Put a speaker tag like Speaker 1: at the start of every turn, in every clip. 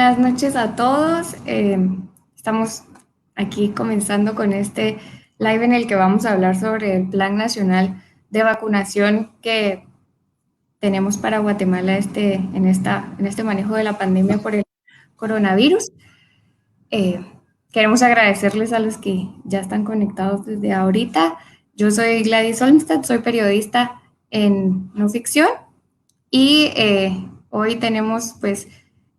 Speaker 1: Buenas noches a todos. Estamos aquí comenzando con este live en el que vamos a hablar sobre el Plan Nacional de Vacunación que tenemos para Guatemala en este manejo de la pandemia por el coronavirus. Eh, Queremos agradecerles a los que ya están conectados desde ahorita. Yo soy Gladys Olmsted, soy periodista en no ficción y hoy tenemos pues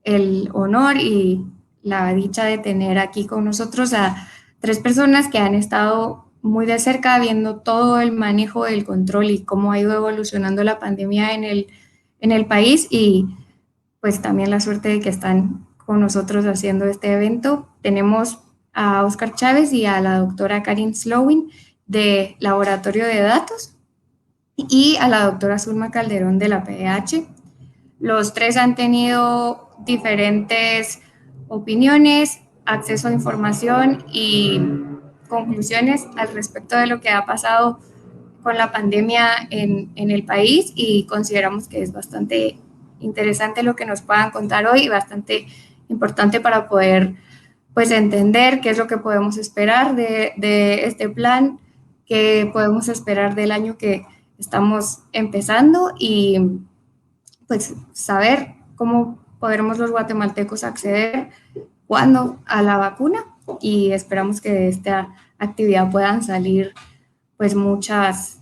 Speaker 1: el honor y la dicha de tener aquí con nosotros a tres personas que han estado muy de cerca viendo todo el manejo del control y cómo ha ido evolucionando la pandemia en el país y pues también la suerte de que están con nosotros haciendo este evento. Tenemos a Oscar Chávez y a la doctora Karin Slowin de Laboratorio de Datos y a la doctora Zulma Calderón de la PDH. Los tres han tenido diferentes opiniones, acceso a información y conclusiones al respecto de lo que ha pasado con la pandemia en el país y consideramos que es bastante interesante lo que nos puedan contar hoy y bastante importante para poder pues entender qué es lo que podemos esperar de este plan, qué podemos esperar del año que estamos empezando y pues saber cómo podremos los guatemaltecos acceder cuándo a la vacuna y esperamos que de esta actividad puedan salir pues muchas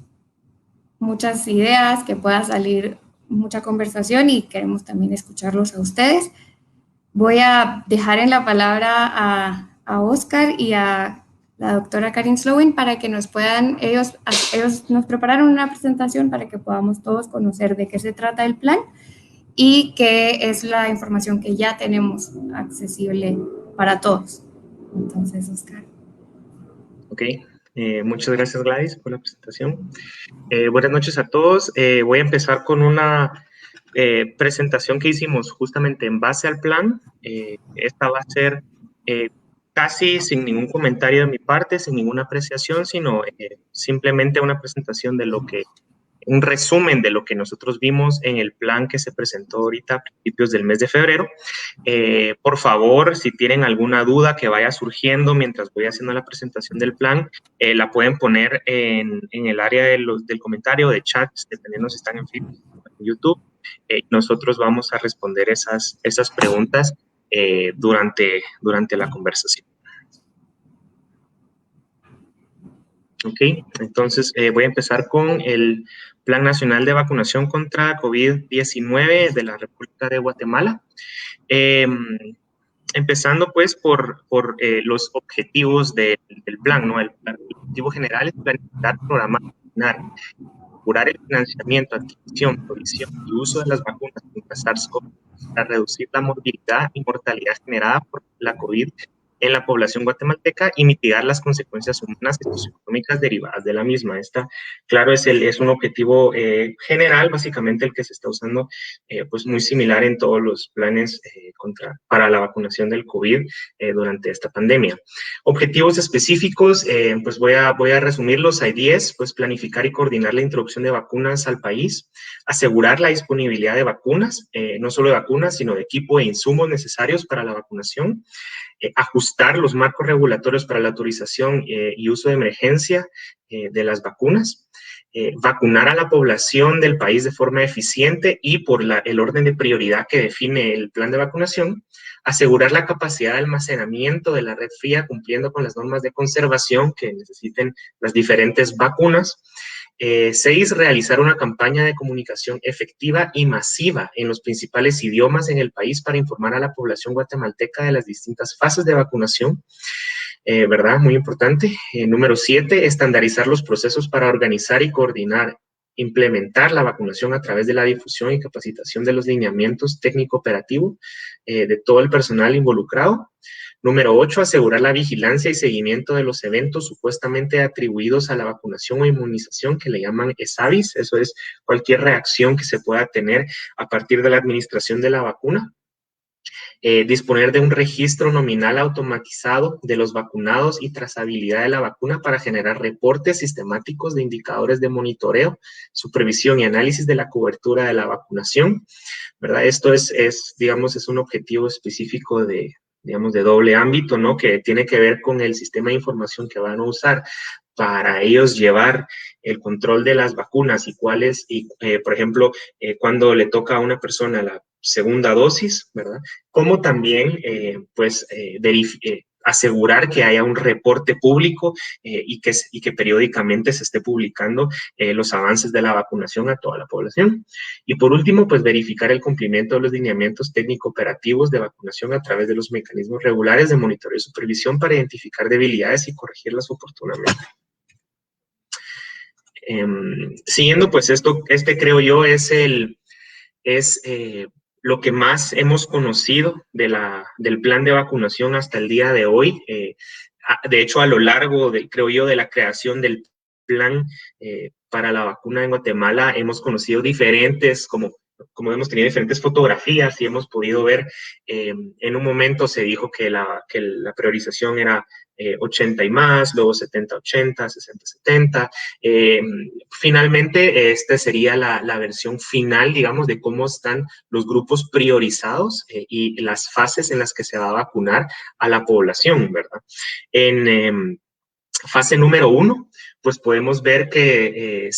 Speaker 1: ideas, que pueda salir mucha conversación y queremos también escucharlos a ustedes. Voy a dejar en la palabra a Oscar y a la doctora Karin Slowin para que nos puedan, ellos nos prepararon una presentación para que podamos todos conocer de qué se trata el plan y qué es la información que ya tenemos accesible para todos. Entonces, Oscar.
Speaker 2: Ok, muchas gracias Gladys por la presentación. Buenas noches a todos. Voy a empezar con una presentación que hicimos justamente en base al plan. Esta va a ser casi sin ningún comentario de mi parte, sin ninguna apreciación, sino simplemente una presentación de lo que un resumen de lo que nosotros vimos en el plan que se presentó ahorita a principios del mes de febrero. Por favor, si tienen alguna duda que vaya surgiendo mientras voy haciendo la presentación del plan, la pueden poner en el área del comentario, de chat, dependiendo si están en Facebook o en YouTube. Nosotros vamos a responder esas preguntas durante la conversación. Ok, entonces voy a empezar con el Plan Nacional de Vacunación contra COVID-19 de la República de Guatemala. Empezando pues por los objetivos del plan, ¿no? El objetivo general es planificar, programar, asegurar el financiamiento, adquisición, provisión y uso de las vacunas contra SARS-CoV para reducir la morbilidad y mortalidad generada por la COVID en la población guatemalteca y mitigar las consecuencias humanas y socioeconómicas derivadas de la misma. Esta, claro, es un objetivo general, básicamente el que se está usando, pues muy similar en todos los planes para la vacunación del COVID durante esta pandemia. Objetivos específicos, pues voy a resumirlos. Hay 10, pues planificar y coordinar la introducción de vacunas al país, asegurar la disponibilidad de vacunas, no solo de vacunas, sino de equipo e insumos necesarios para la vacunación, ajustar los marcos regulatorios para la autorización y uso de emergencia de las vacunas, vacunar a la población del país de forma eficiente y por el orden de prioridad que define el plan de vacunación, asegurar la capacidad de almacenamiento de la red fría cumpliendo con las normas de conservación que necesiten las diferentes vacunas. 6, realizar una campaña de comunicación efectiva y masiva en los principales idiomas en el país para informar a la población guatemalteca de las distintas fases de vacunación, ¿verdad? Muy importante. Número 7, estandarizar los procesos para organizar y coordinar, implementar la vacunación a través de la difusión y capacitación de los lineamientos técnico-operativos de todo el personal involucrado. Número 8, asegurar la vigilancia y seguimiento de los eventos supuestamente atribuidos a la vacunación o inmunización, que le llaman ESAVIS. Eso es cualquier reacción que se pueda tener a partir de la administración de la vacuna. Disponer de un registro nominal automatizado de los vacunados y trazabilidad de la vacuna para generar reportes sistemáticos de indicadores de monitoreo, supervisión y análisis de la cobertura de la vacunación, ¿verdad? Esto digamos, es un objetivo específico de, digamos, de doble ámbito, ¿no? Que tiene que ver con el sistema de información que van a usar para ellos llevar el control de las vacunas y cuáles, por ejemplo, cuando le toca a una persona la segunda dosis, ¿verdad? Como también, asegurar que haya un reporte público y que periódicamente se esté publicando los avances de la vacunación a toda la población. Y por último, pues verificar el cumplimiento de los lineamientos técnico-operativos de vacunación a través de los mecanismos regulares de monitoreo y supervisión para identificar debilidades y corregirlas oportunamente. Siguiendo, pues creo yo es lo que más hemos conocido del plan de vacunación hasta el día de hoy. De hecho, a lo largo, creo yo, de la creación del plan para la vacuna en Guatemala, hemos conocido como hemos tenido diferentes fotografías y hemos podido ver, en un momento se dijo que la priorización era 80 y más, luego 70-80, 60-70. Finalmente, esta sería la versión final, digamos, de cómo están los grupos priorizados y las fases en las que se va a vacunar a la población, ¿verdad? En fase número 1, pues podemos ver que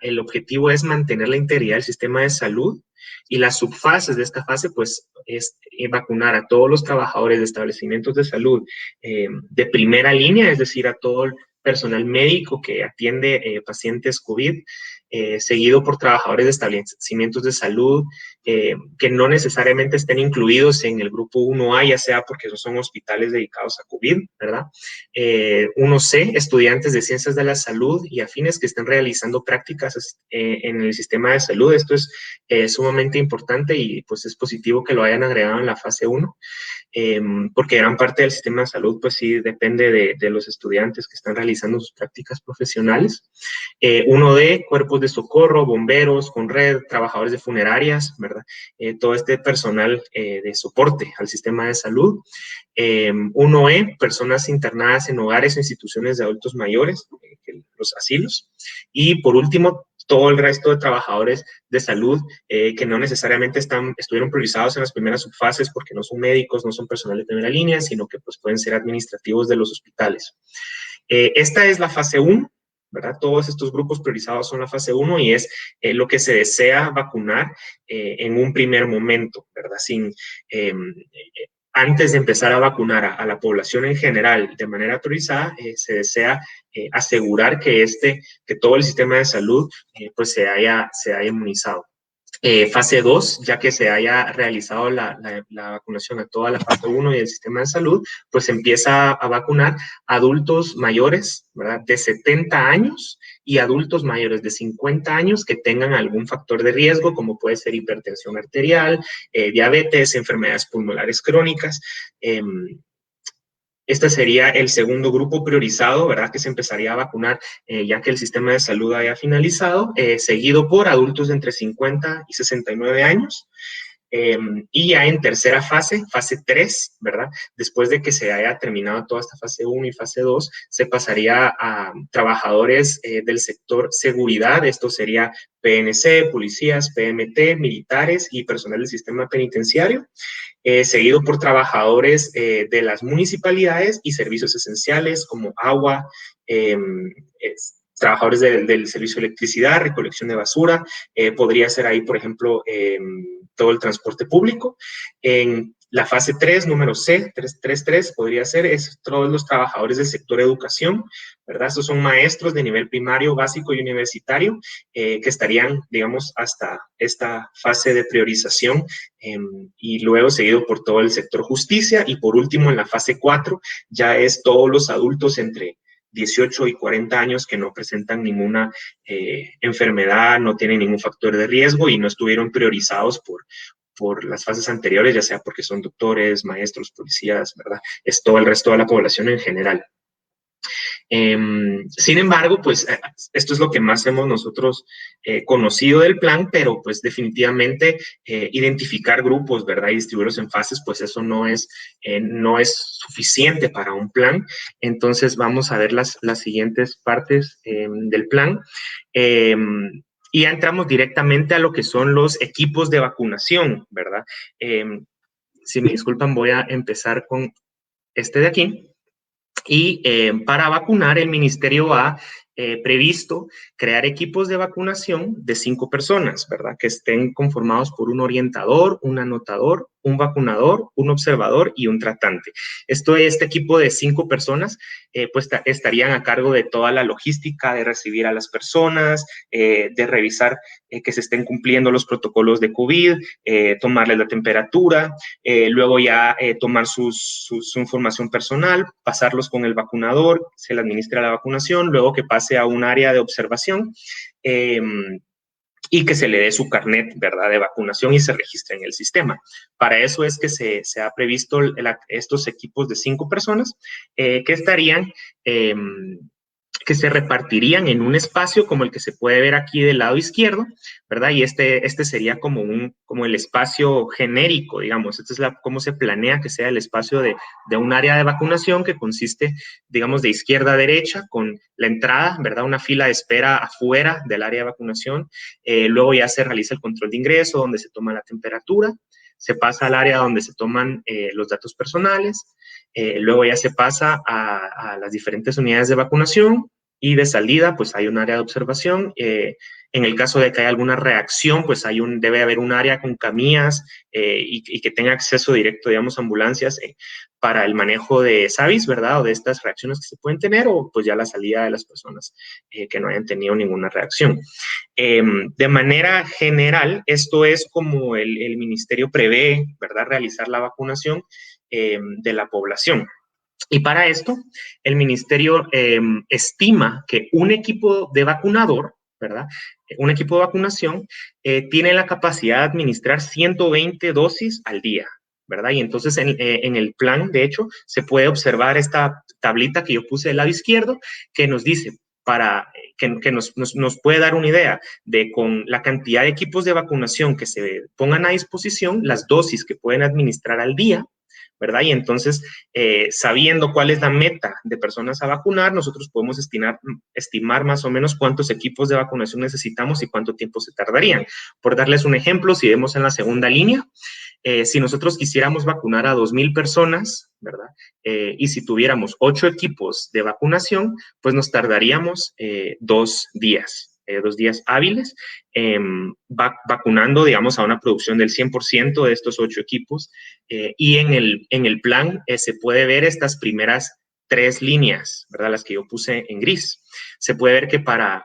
Speaker 2: el objetivo es mantener la integridad del sistema de salud, y las subfases de esta fase, pues, es vacunar a todos los trabajadores de establecimientos de salud de primera línea, es decir, a todo el personal médico que atiende pacientes COVID, seguido por trabajadores de establecimientos de salud que no necesariamente estén incluidos en el grupo 1A, ya sea porque esos son hospitales dedicados a COVID, ¿verdad? 1C, estudiantes de ciencias de la salud y afines que estén realizando prácticas en el sistema de salud. Esto es sumamente importante y pues es positivo que lo hayan agregado en la fase 1. Porque gran parte del sistema de salud, pues sí, depende de los estudiantes que están realizando sus prácticas profesionales. 1D, cuerpos de socorro, bomberos, CONRED, trabajadores de funerarias, ¿verdad? Todo este personal de soporte al sistema de salud. 1E, personas internadas en hogares o instituciones de adultos mayores, los asilos. Y por último, todo el resto de trabajadores de salud que no necesariamente estuvieron priorizados en las primeras subfases porque no son médicos, no son personal de primera línea, sino que pues, pueden ser administrativos de los hospitales. Esta es la fase 1, ¿verdad? Todos estos grupos priorizados son la fase 1 y es lo que se desea vacunar en un primer momento, ¿verdad? Antes de empezar a vacunar a la población en general de manera priorizada, se desea asegurar que todo el sistema de salud pues se haya inmunizado. Fase 2, ya que se haya realizado la vacunación a toda la fase 1 y el sistema de salud, pues empieza a vacunar adultos mayores, ¿verdad? De 70 años y adultos mayores de 50 años que tengan algún factor de riesgo, como puede ser hipertensión arterial, diabetes, enfermedades pulmonares crónicas. Este sería el segundo grupo priorizado, ¿verdad? Que se empezaría a vacunar ya que el sistema de salud haya finalizado, seguido por adultos de entre 50 y 69 años. Y ya en tercera fase 3, ¿verdad? Después de que se haya terminado toda esta fase 1 y fase 2, se pasaría a trabajadores del sector seguridad. Esto sería PNC, policías, PMT, militares y personal del sistema penitenciario. Seguido por trabajadores de las municipalidades y servicios esenciales como agua, trabajadores del servicio de electricidad, recolección de basura, podría ser ahí, por ejemplo, todo el transporte público. En la fase 3, número C, 3.3, podría ser todos los trabajadores del sector educación, ¿verdad? Estos son maestros de nivel primario, básico y universitario que estarían, digamos, hasta esta fase de priorización y luego seguido por todo el sector justicia y por último en la fase 4 ya es todos los adultos entre 18 y 40 años que no presentan ninguna enfermedad, no tienen ningún factor de riesgo y no estuvieron priorizados por las fases anteriores, ya sea porque son doctores, maestros, policías, ¿verdad? Es todo el resto de la población en general. Sin embargo, pues esto es lo que más hemos nosotros conocido del plan, pero pues definitivamente identificar grupos, ¿verdad? Y distribuirlos en fases, pues eso no es suficiente para un plan. Entonces vamos a ver las siguientes partes del plan. Y ya entramos directamente a lo que son los equipos de vacunación, ¿verdad? Si me disculpan, voy a empezar con este de aquí. Y para vacunar, el ministerio ha previsto crear equipos de vacunación de 5 personas, ¿verdad? Que estén conformados por un orientador, un anotador, un vacunador, un observador y un tratante. Este equipo de 5 personas, pues estarían a cargo de toda la logística, de recibir a las personas, de revisar que se estén cumpliendo los protocolos de COVID, tomarles la temperatura, luego ya tomar su información personal, pasarlos con el vacunador, se le administra la vacunación, luego que pase a un área de observación y que se le dé su carnet, ¿verdad?, de vacunación y se registre en el sistema. Para eso es que se ha previsto estos equipos de 5 personas que estarían que se repartirían en un espacio como el que se puede ver aquí del lado izquierdo, ¿verdad? Y este sería como el espacio genérico, digamos. Este es cómo se planea que sea el espacio de un área de vacunación que consiste, digamos, de izquierda a derecha, con la entrada, ¿verdad? Una fila de espera afuera del área de vacunación. Luego ya se realiza el control de ingreso, donde se toma la temperatura. Se pasa al área donde se toman los datos personales. Luego ya se pasa a las diferentes unidades de vacunación y de salida, pues hay un área de observación. En el caso de que haya alguna reacción, pues debe haber un área con camillas y que tenga acceso directo, digamos, a ambulancias para el manejo de SAVIs, ¿verdad? O de estas reacciones que se pueden tener, o pues ya la salida de las personas que no hayan tenido ninguna reacción. De manera general, esto es como el ministerio prevé, ¿verdad?, realizar la vacunación de la población. Y para esto, el ministerio estima que un equipo de vacunador, ¿verdad?, un equipo de vacunación tiene la capacidad de administrar 120 dosis al día, ¿verdad? Y entonces en el plan, de hecho, se puede observar esta tablita que yo puse del lado izquierdo que nos dice, que nos puede dar una idea de con la cantidad de equipos de vacunación que se pongan a disposición, las dosis que pueden administrar al día, ¿verdad? Y entonces, sabiendo cuál es la meta de personas a vacunar, nosotros podemos estimar más o menos cuántos equipos de vacunación necesitamos y cuánto tiempo se tardarían. Por darles un ejemplo, si vemos en la segunda línea, si nosotros quisiéramos vacunar a 2,000 personas, ¿verdad? Y si tuviéramos 8 equipos de vacunación, pues nos tardaríamos 2 días. 2 días hábiles, vacunando, digamos, a una producción del 100% de estos 8 equipos. Y en el plan se puede ver estas primeras 3 líneas, ¿verdad?, las que yo puse en gris. Se puede ver que para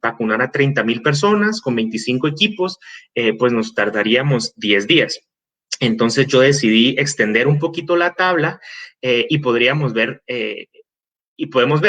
Speaker 2: vacunar a 30,000 personas con 25 equipos, pues nos tardaríamos 10 días. Entonces yo decidí extender un poquito la tabla y podemos ver,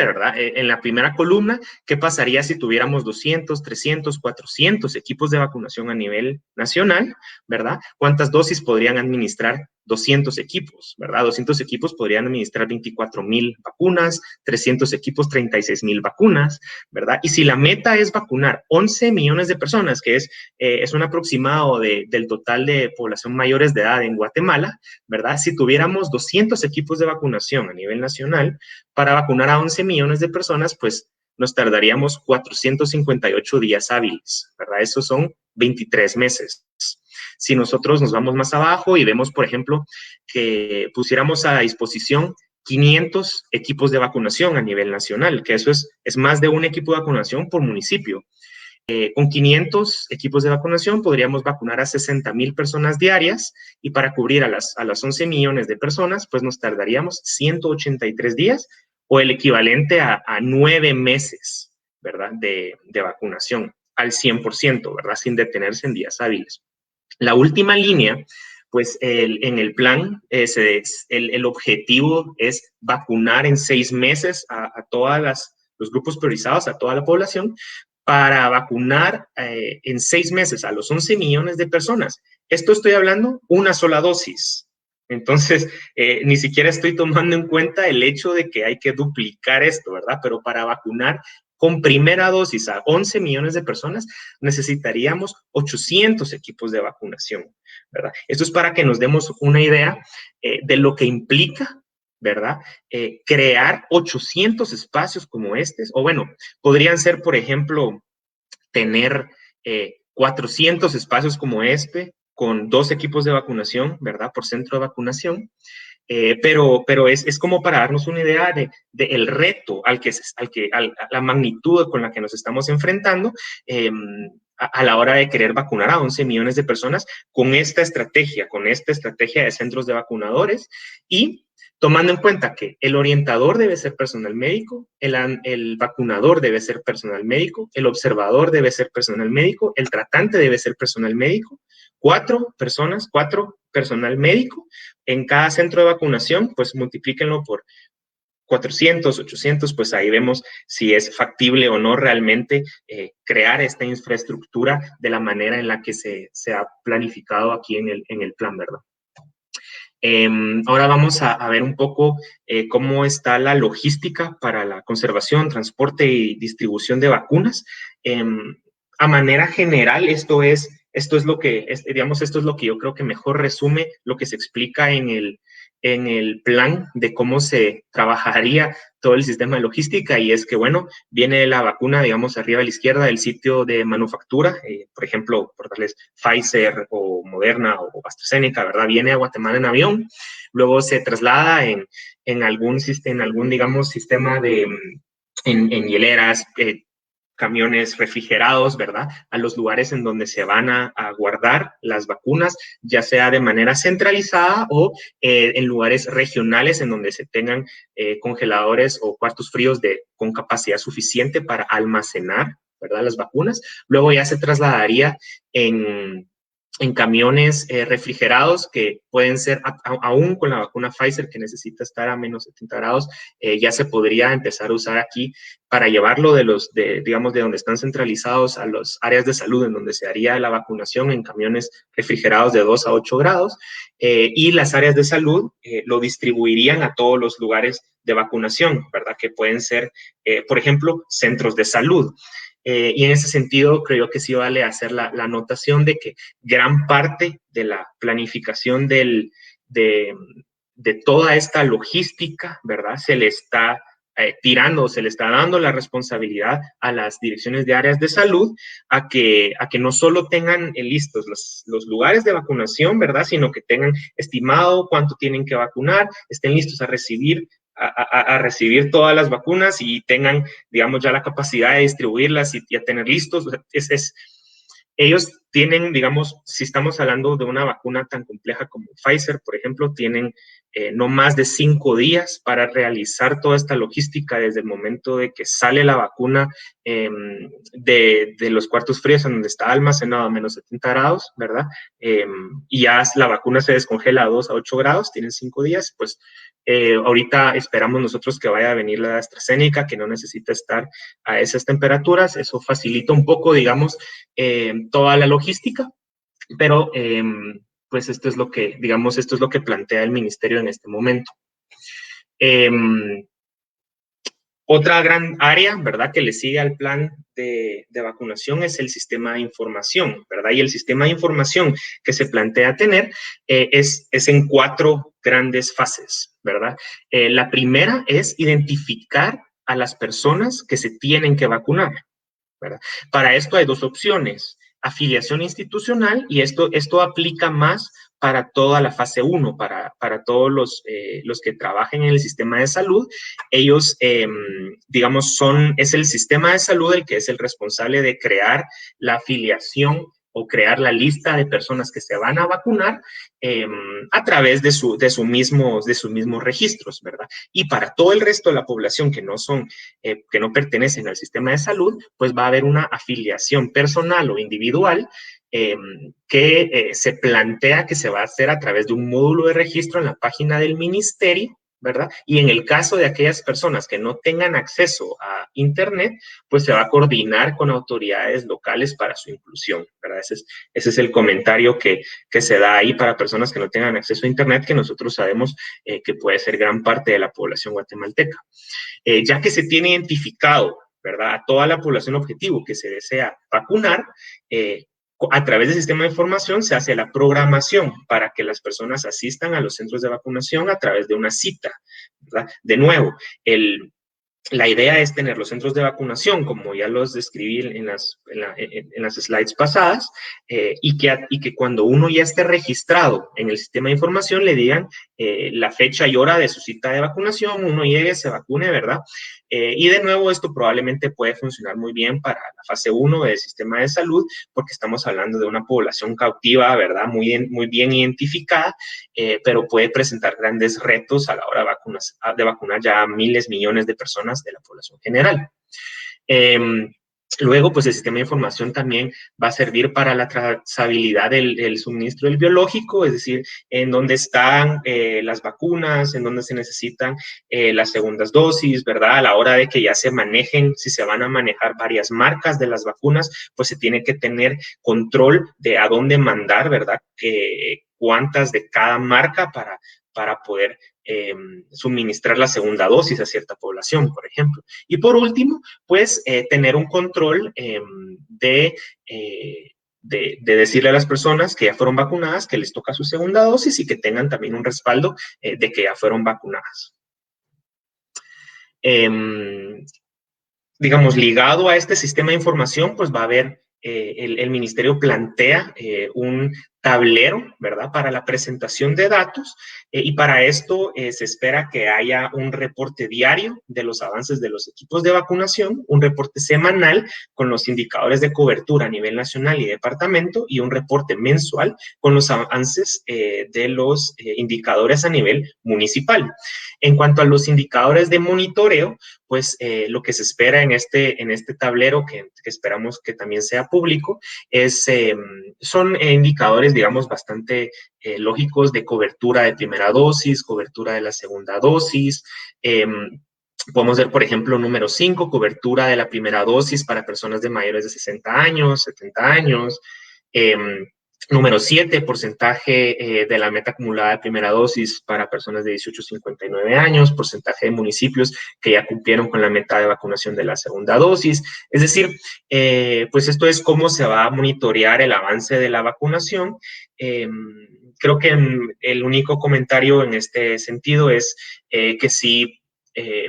Speaker 2: ¿verdad? En la primera columna, ¿qué pasaría si tuviéramos 200, 300, 400 equipos de vacunación a nivel nacional, ¿verdad? ¿Cuántas dosis podrían administrar 200 equipos, ¿verdad? 200 equipos podrían administrar 24,000 vacunas, 300 equipos, 36,000 vacunas, ¿verdad? Y si la meta es vacunar 11 millones de personas, que es un aproximado del total de población mayores de edad en Guatemala, ¿verdad? Si tuviéramos 200 equipos de vacunación a nivel nacional, para vacunar a 11 millones de personas, pues nos tardaríamos 458 días hábiles, ¿verdad? Esos son 23 meses. Si nosotros nos vamos más abajo y vemos, por ejemplo, que pusiéramos a disposición 500 equipos de vacunación a nivel nacional, que eso es más de un equipo de vacunación por municipio. Con 500 equipos de vacunación podríamos vacunar a 60,000 personas diarias y para cubrir a las 11 millones de personas, pues nos tardaríamos 183 días o el equivalente a 9 meses, ¿verdad?, de vacunación al 100%, ¿verdad?, sin detenerse en días hábiles. La última línea, pues en el plan, el objetivo es vacunar en 6 meses a todos los grupos priorizados, a toda la población, para vacunar en 6 meses a los 11 millones de personas. Esto estoy hablando una sola dosis, Entonces, ni siquiera estoy tomando en cuenta el hecho de que hay que duplicar esto, ¿verdad? Pero para vacunar con primera dosis a 11 millones de personas, necesitaríamos 800 equipos de vacunación, ¿verdad? Esto es para que nos demos una idea de lo que implica, ¿verdad? Crear 800 espacios como estos, o bueno, podrían ser, por ejemplo, tener 400 espacios como este, con 2 equipos de vacunación, ¿verdad? Por centro de vacunación. Pero es como para darnos una idea de el reto a la magnitud con la que nos estamos enfrentando a la hora de querer vacunar a 11 millones de personas con esta estrategia de centros de vacunadores y tomando en cuenta que el orientador debe ser personal médico, el vacunador debe ser personal médico, el observador debe ser personal médico, el tratante debe ser personal médico, 4 personal médico en cada centro de vacunación, pues multiplíquenlo por 400, 800, pues ahí vemos si es factible o no realmente crear esta infraestructura de la manera en la que se ha planificado aquí en el plan, ¿verdad? Ahora vamos a ver un poco cómo está la logística para la conservación, transporte y distribución de vacunas. A manera general, esto es lo que yo creo que mejor resume lo que se explica en el plan de cómo se trabajaría todo el sistema de logística, y es que, bueno, viene la vacuna, digamos, arriba a la izquierda del sitio de manufactura, por ejemplo, por darles Pfizer o Moderna o AstraZeneca, ¿verdad? Viene a Guatemala en avión, luego se traslada en algún, digamos, sistema en hieleras, camiones refrigerados, ¿verdad? A los lugares en donde se van a guardar las vacunas, ya sea de manera centralizada o en lugares regionales en donde se tengan congeladores o cuartos fríos con capacidad suficiente para almacenar, ¿verdad? Las vacunas. Luego ya se trasladaría en camiones refrigerados que pueden ser, aún con la vacuna Pfizer que necesita estar a menos 70 grados, ya se podría empezar a usar aquí para llevarlo digamos, de donde están centralizados a las áreas de salud en donde se haría la vacunación en camiones refrigerados de 2 a 8 grados, y las áreas de salud lo distribuirían a todos los lugares de vacunación, ¿verdad? Que pueden ser, por ejemplo, centros de salud. Y en ese sentido, creo que sí vale hacer la anotación de que gran parte de la planificación de toda esta logística, ¿verdad? Se le está se le está dando la responsabilidad a las direcciones de áreas de salud a que no solo tengan listos los lugares de vacunación, ¿verdad? Sino que tengan estimado cuánto tienen que vacunar, estén listos a recibir todas las vacunas y tengan, digamos, ya la capacidad de distribuirlas y a tener listos. Ellos tienen, digamos, si estamos hablando de una vacuna tan compleja como Pfizer, por ejemplo, tienen no más de 5 días para realizar toda esta logística desde el momento de que sale la vacuna de los cuartos fríos en donde está almacenado a menos 70 grados, ¿verdad? Y ya la vacuna se descongela a 2 a 8 grados, tienen 5 días, pues ahorita esperamos nosotros que vaya a venir la AstraZeneca, que no necesita estar a esas temperaturas. Eso facilita un poco, digamos, toda la logística, pero pues esto es lo que plantea el ministerio en este momento. Otra gran área, ¿verdad?, que le sigue al plan de vacunación es el sistema de información, ¿verdad? Y el sistema de información que se plantea tener es en 4 grandes fases, ¿verdad? La primera es identificar a las personas que se tienen que vacunar, ¿verdad? Para esto hay 2 opciones: afiliación institucional, y esto aplica más para toda la fase 1, para todos los que trabajen en el sistema de salud. Ellos, digamos, es el sistema de salud el que es el responsable de crear la afiliación o crear la lista de personas que se van a vacunar a través de sus mismos registros, ¿verdad? Y para todo el resto de la población que no pertenecen al sistema de salud, pues va a haber una afiliación personal o individual que se plantea que se va a hacer a través de un módulo de registro en la página del ministerio, ¿verdad? Y en el caso de aquellas personas que no tengan acceso a Internet, pues se va a coordinar con autoridades locales para su inclusión, ¿verdad? Ese es el comentario que se da ahí para personas que no tengan acceso a Internet, que nosotros sabemos que puede ser gran parte de la población guatemalteca. Ya que se tiene identificado, ¿verdad?, a toda la población objetivo que se desea vacunar, a través del sistema de información se hace la programación para que las personas asistan a los centros de vacunación a través de una cita, ¿verdad? De nuevo, la idea es tener los centros de vacunación, como ya los describí en las slides pasadas, y que cuando uno ya esté registrado en el sistema de información le digan la fecha y hora de su cita de vacunación, uno llegue, se vacune, ¿verdad? Y de nuevo, esto probablemente puede funcionar muy bien para la fase 1 del sistema de salud, porque estamos hablando de una población cautiva, ¿verdad? Muy bien identificada, pero puede presentar grandes retos a la hora de vacunar ya a miles, millones de personas de la población general. Luego, pues el sistema de información también va a servir para la trazabilidad del suministro del biológico, es decir, en dónde están las vacunas, en dónde se necesitan las segundas dosis, ¿verdad? A la hora de que ya se manejen, si se van a manejar varias marcas de las vacunas, pues se tiene que tener control de a dónde mandar, ¿verdad? Cuántas de cada marca para poder suministrar la segunda dosis a cierta población, por ejemplo. Y por último, pues tener un control de decirle a las personas que ya fueron vacunadas que les toca su segunda dosis y que tengan también un respaldo de que ya fueron vacunadas. Digamos, ligado a este sistema de información, pues va a haber, el ministerio plantea un tablero, ¿verdad?, para la presentación de datos, y para esto se espera que haya un reporte diario de los avances de los equipos de vacunación, un reporte semanal con los indicadores de cobertura a nivel nacional y departamento, y un reporte mensual con los avances de los indicadores a nivel municipal. En cuanto a los indicadores de monitoreo, pues lo que se espera en este tablero, que esperamos que también sea público, son indicadores, digamos, bastante lógicos de cobertura de primera dosis, cobertura de la segunda dosis. Podemos ver, por ejemplo, número 5, cobertura de la primera dosis para personas de mayores de 60 años, 70 años. Número 7, porcentaje de la meta acumulada de primera dosis para personas de 18 a 59 años, porcentaje de municipios que ya cumplieron con la meta de vacunación de la segunda dosis. Es decir, pues esto es cómo se va a monitorear el avance de la vacunación. Creo que el único comentario en este sentido es que sí,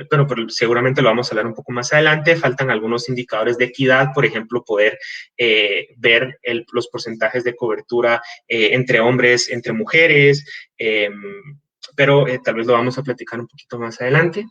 Speaker 2: pero seguramente lo vamos a hablar un poco más adelante, faltan algunos indicadores de equidad, por ejemplo, poder ver los porcentajes de cobertura entre hombres, entre mujeres, pero tal vez lo vamos a platicar un poquito más adelante.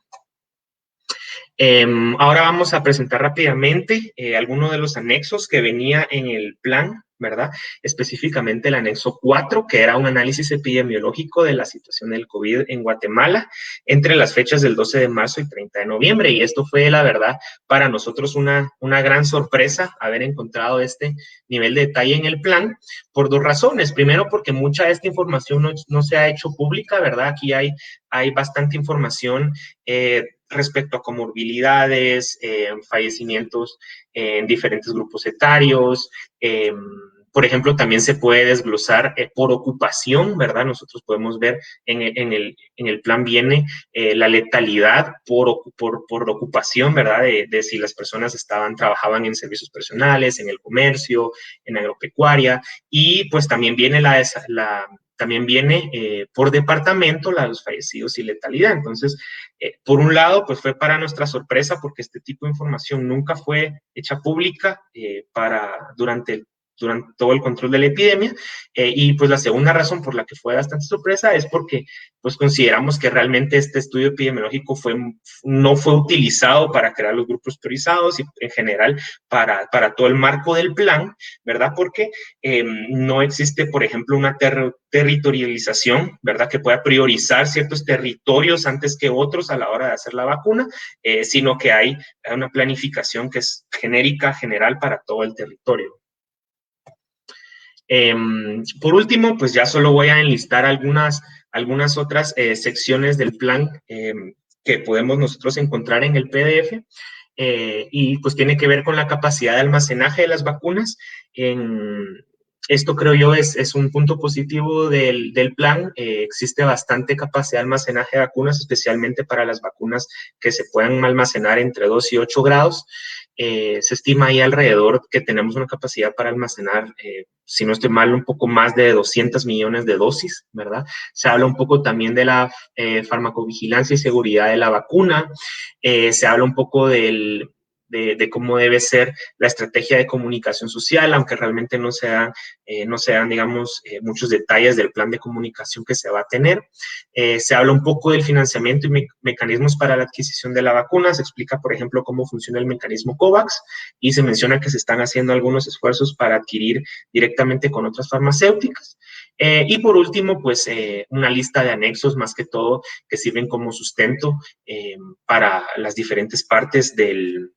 Speaker 2: Ahora vamos a presentar rápidamente algunos de los anexos que venía en el plan, ¿verdad? Específicamente el anexo 4, que era un análisis epidemiológico de la situación del COVID en Guatemala entre las fechas del 12 de marzo y 30 de noviembre. Y esto fue, la verdad, para nosotros una gran sorpresa haber encontrado este nivel de detalle en el plan por dos razones. Primero, porque mucha de esta información no se ha hecho pública, ¿verdad? Aquí hay bastante información respecto a comorbilidades, fallecimientos en diferentes grupos etarios. Por ejemplo, también se puede desglosar por ocupación, ¿verdad? Nosotros podemos ver en el plan viene la letalidad por ocupación, ¿verdad? De si las personas trabajaban en servicios personales, en el comercio, en agropecuaria, y pues también viene también viene por departamento los fallecidos y letalidad. Entonces, por un lado, pues fue para nuestra sorpresa porque este tipo de información nunca fue hecha pública durante todo el control de la epidemia, y pues la segunda razón por la que fue bastante sorpresa es porque pues consideramos que realmente este estudio epidemiológico no fue utilizado para crear los grupos priorizados y en general para todo el marco del plan, ¿verdad? Porque no existe, por ejemplo, una territorialización, ¿verdad? Que pueda priorizar ciertos territorios antes que otros a la hora de hacer la vacuna, sino que hay una planificación que es genérica, general para todo el territorio. Por último, pues ya solo voy a enlistar algunas algunas otras secciones del plan que podemos nosotros encontrar en el PDF. Y pues tiene que ver con la capacidad de almacenaje de las vacunas. Esto creo yo es un punto positivo del plan. Existe bastante capacidad de almacenaje de vacunas, especialmente para las vacunas que se puedan almacenar entre 2 y 8 grados. Se estima ahí alrededor que tenemos una capacidad para almacenar, si no estoy mal, un poco más de 200 millones de dosis, ¿verdad? Se habla un poco también de la farmacovigilancia y seguridad de la vacuna. Se habla un poco de cómo debe ser la estrategia de comunicación social, aunque realmente no se dan digamos, muchos detalles del plan de comunicación que se va a tener. Se habla un poco del financiamiento y mecanismos para la adquisición de la vacuna. Se explica, por ejemplo, cómo funciona el mecanismo COVAX y se menciona que se están haciendo algunos esfuerzos para adquirir directamente con otras farmacéuticas. Y por último, pues una lista de anexos, más que todo, que sirven como sustento para las diferentes partes del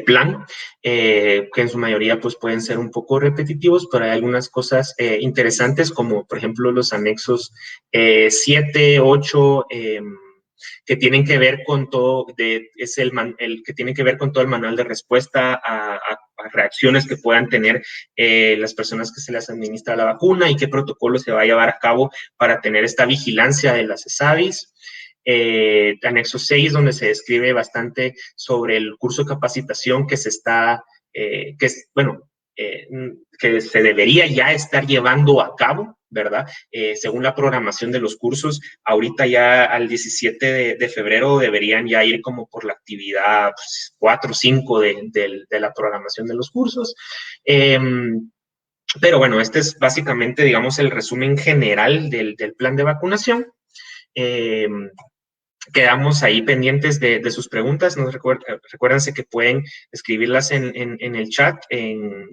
Speaker 2: plan, que en su mayoría pues pueden ser un poco repetitivos, pero hay algunas cosas interesantes, como por ejemplo los anexos 7, 8, que tienen que ver con todo, el que tiene que ver con todo el manual de respuesta a reacciones que puedan tener las personas que se les administra la vacuna y qué protocolo se va a llevar a cabo para tener esta vigilancia de las ESAVIS. Anexo 6, donde se describe bastante sobre el curso de capacitación que se está, que se debería ya estar llevando a cabo, ¿verdad? Según la programación de los cursos, ahorita ya al 17 de febrero deberían ya ir como por la actividad 4 o 5 de la programación de los cursos. Pero bueno, este es básicamente, digamos, el resumen general del plan de vacunación. Quedamos ahí pendientes de sus preguntas. Recuérdense que pueden escribirlas en el chat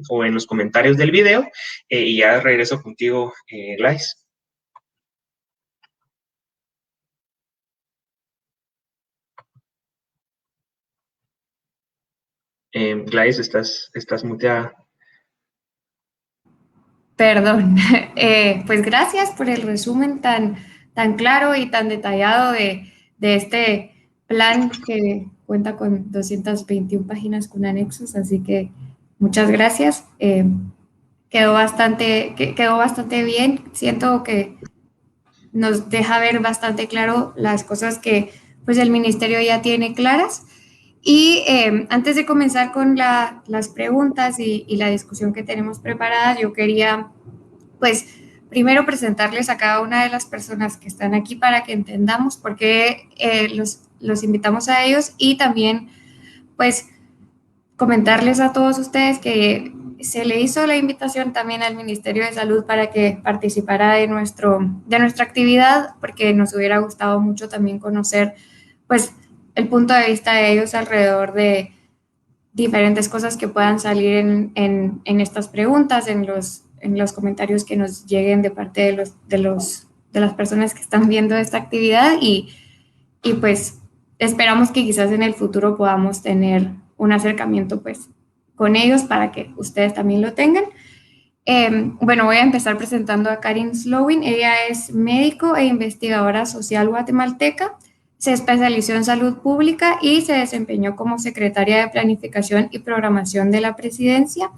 Speaker 2: o en los comentarios del video. Y ya regreso contigo, Gladys. Gladys, estás muteada.
Speaker 1: Perdón. Pues gracias por el resumen tan claro y tan detallado de este plan que cuenta con 221 páginas con anexos, así que muchas gracias. Quedó bastante bien. Siento que nos deja ver bastante claro las cosas que pues el ministerio ya tiene claras. Y antes de comenzar con las preguntas y la discusión que tenemos preparada, yo quería pues primero presentarles a cada una de las personas que están aquí para que entendamos por qué los invitamos a ellos, y también pues comentarles a todos ustedes que se le hizo la invitación también al Ministerio de Salud para que participara de nuestra actividad, porque nos hubiera gustado mucho también conocer pues el punto de vista de ellos alrededor de diferentes cosas que puedan salir en estas preguntas, en los comentarios que nos lleguen de parte de las personas que están viendo esta actividad, y pues esperamos que quizás en el futuro podamos tener un acercamiento pues con ellos para que ustedes también lo tengan. Bueno, voy a empezar presentando a Karin Slowin. Ella es médico e investigadora social guatemalteca. Se especializó en salud pública y se desempeñó como secretaria de Planificación y Programación de la Presidencia.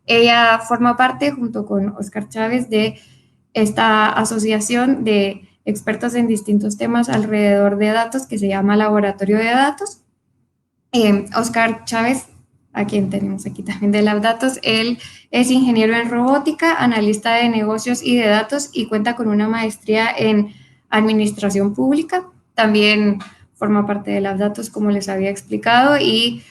Speaker 1: Ella forma parte, junto con Oscar Chávez, de esta asociación de expertos en distintos temas alrededor de datos que se llama Laboratorio de Datos. Oscar Chávez, a quien tenemos aquí también de LabDatos, él es ingeniero en robótica, analista de negocios y de datos, y cuenta con una maestría en administración pública. También forma parte de LabDatos, como les había explicado, y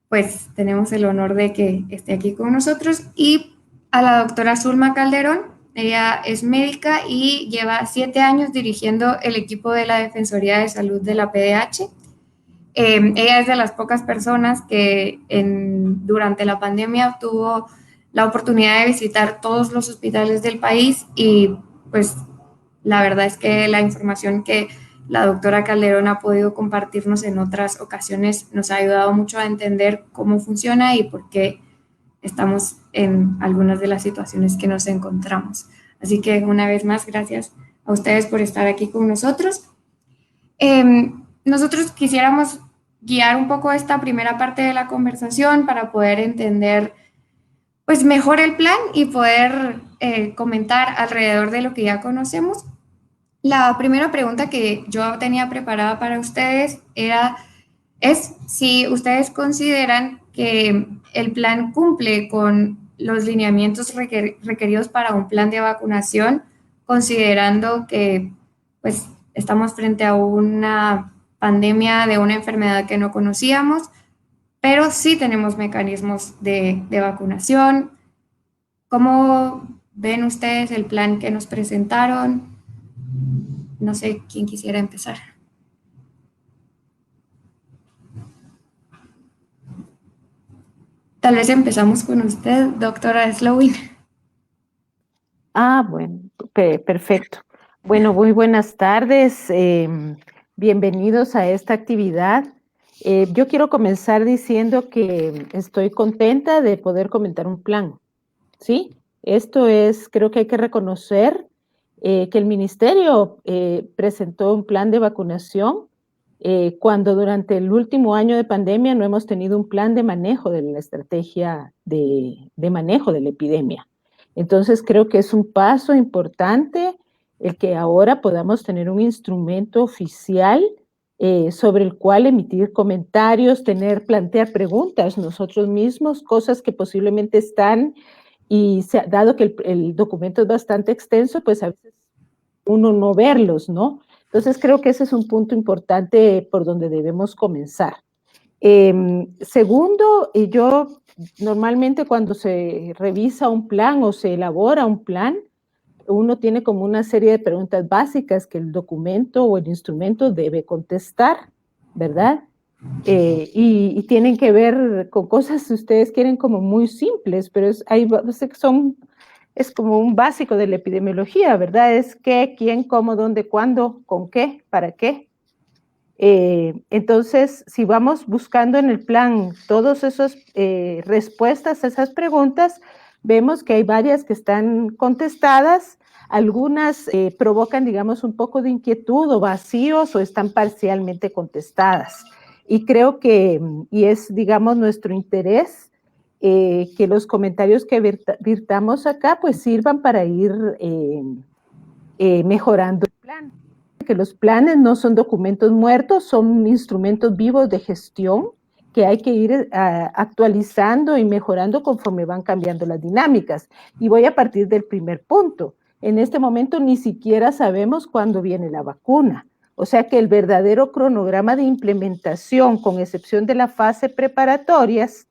Speaker 1: pues tenemos el honor de que esté aquí con nosotros. Y a la doctora Zulma Calderón, ella es médica y lleva 7 años dirigiendo el equipo de la Defensoría de Salud de la PDH. Ella es de las pocas personas que durante la pandemia tuvo la oportunidad de visitar todos los hospitales del país, y pues la verdad es que la información que la doctora Calderón ha podido compartirnos en otras ocasiones nos ha ayudado mucho a entender cómo funciona y por qué estamos en algunas de las situaciones que nos encontramos. Así que una vez más, gracias a ustedes por estar aquí con nosotros. Nosotros quisiéramos guiar un poco esta primera parte de la conversación para poder entender pues mejor el plan y poder comentar alrededor de lo que ya conocemos. La primera pregunta que yo tenía preparada para ustedes es si ustedes consideran que el plan cumple con los lineamientos requeridos para un plan de vacunación, considerando que pues estamos frente a una pandemia de una enfermedad que no conocíamos, pero sí tenemos mecanismos de vacunación. ¿Cómo ven ustedes el plan que nos presentaron? No sé quién quisiera empezar. Tal vez empezamos con usted, doctora Slowin.
Speaker 3: Bueno, perfecto. Bueno, muy buenas tardes. Bienvenidos a esta actividad. Yo quiero comenzar diciendo que estoy contenta de poder comentar un plan, ¿sí? Creo que hay que reconocer que el Ministerio presentó un plan de vacunación cuando durante el último año de pandemia no hemos tenido un plan de manejo de la estrategia de manejo de la epidemia. Entonces creo que es un paso importante el que ahora podamos tener un instrumento oficial sobre el cual emitir comentarios, plantear preguntas nosotros mismos, cosas que posiblemente están, y dado que el documento es bastante extenso, pues a veces uno no verlos, ¿no? Entonces creo que ese es un punto importante por donde debemos comenzar. Segundo, yo normalmente cuando se revisa un plan o se elabora un plan, uno tiene como una serie de preguntas básicas que el documento o el instrumento debe contestar, ¿verdad? Y tienen que ver con cosas que ustedes quieren como muy simples, pero es como un básico de la epidemiología, ¿verdad? Es qué, quién, cómo, dónde, cuándo, con qué, para qué. Entonces, si vamos buscando en el plan todas esas respuestas a esas preguntas, vemos que hay varias que están contestadas, algunas provocan, digamos, un poco de inquietud o vacíos o están parcialmente contestadas. Y creo que, y es, digamos, nuestro interés, que los comentarios que virtamos acá, pues sirvan para ir mejorando el plan. Que los planes no son documentos muertos, son instrumentos vivos de gestión que hay que ir actualizando y mejorando conforme van cambiando las dinámicas. Y voy a partir del primer punto. En este momento ni siquiera sabemos cuándo viene la vacuna. O sea que el verdadero cronograma de implementación, con excepción de la fase preparatorias,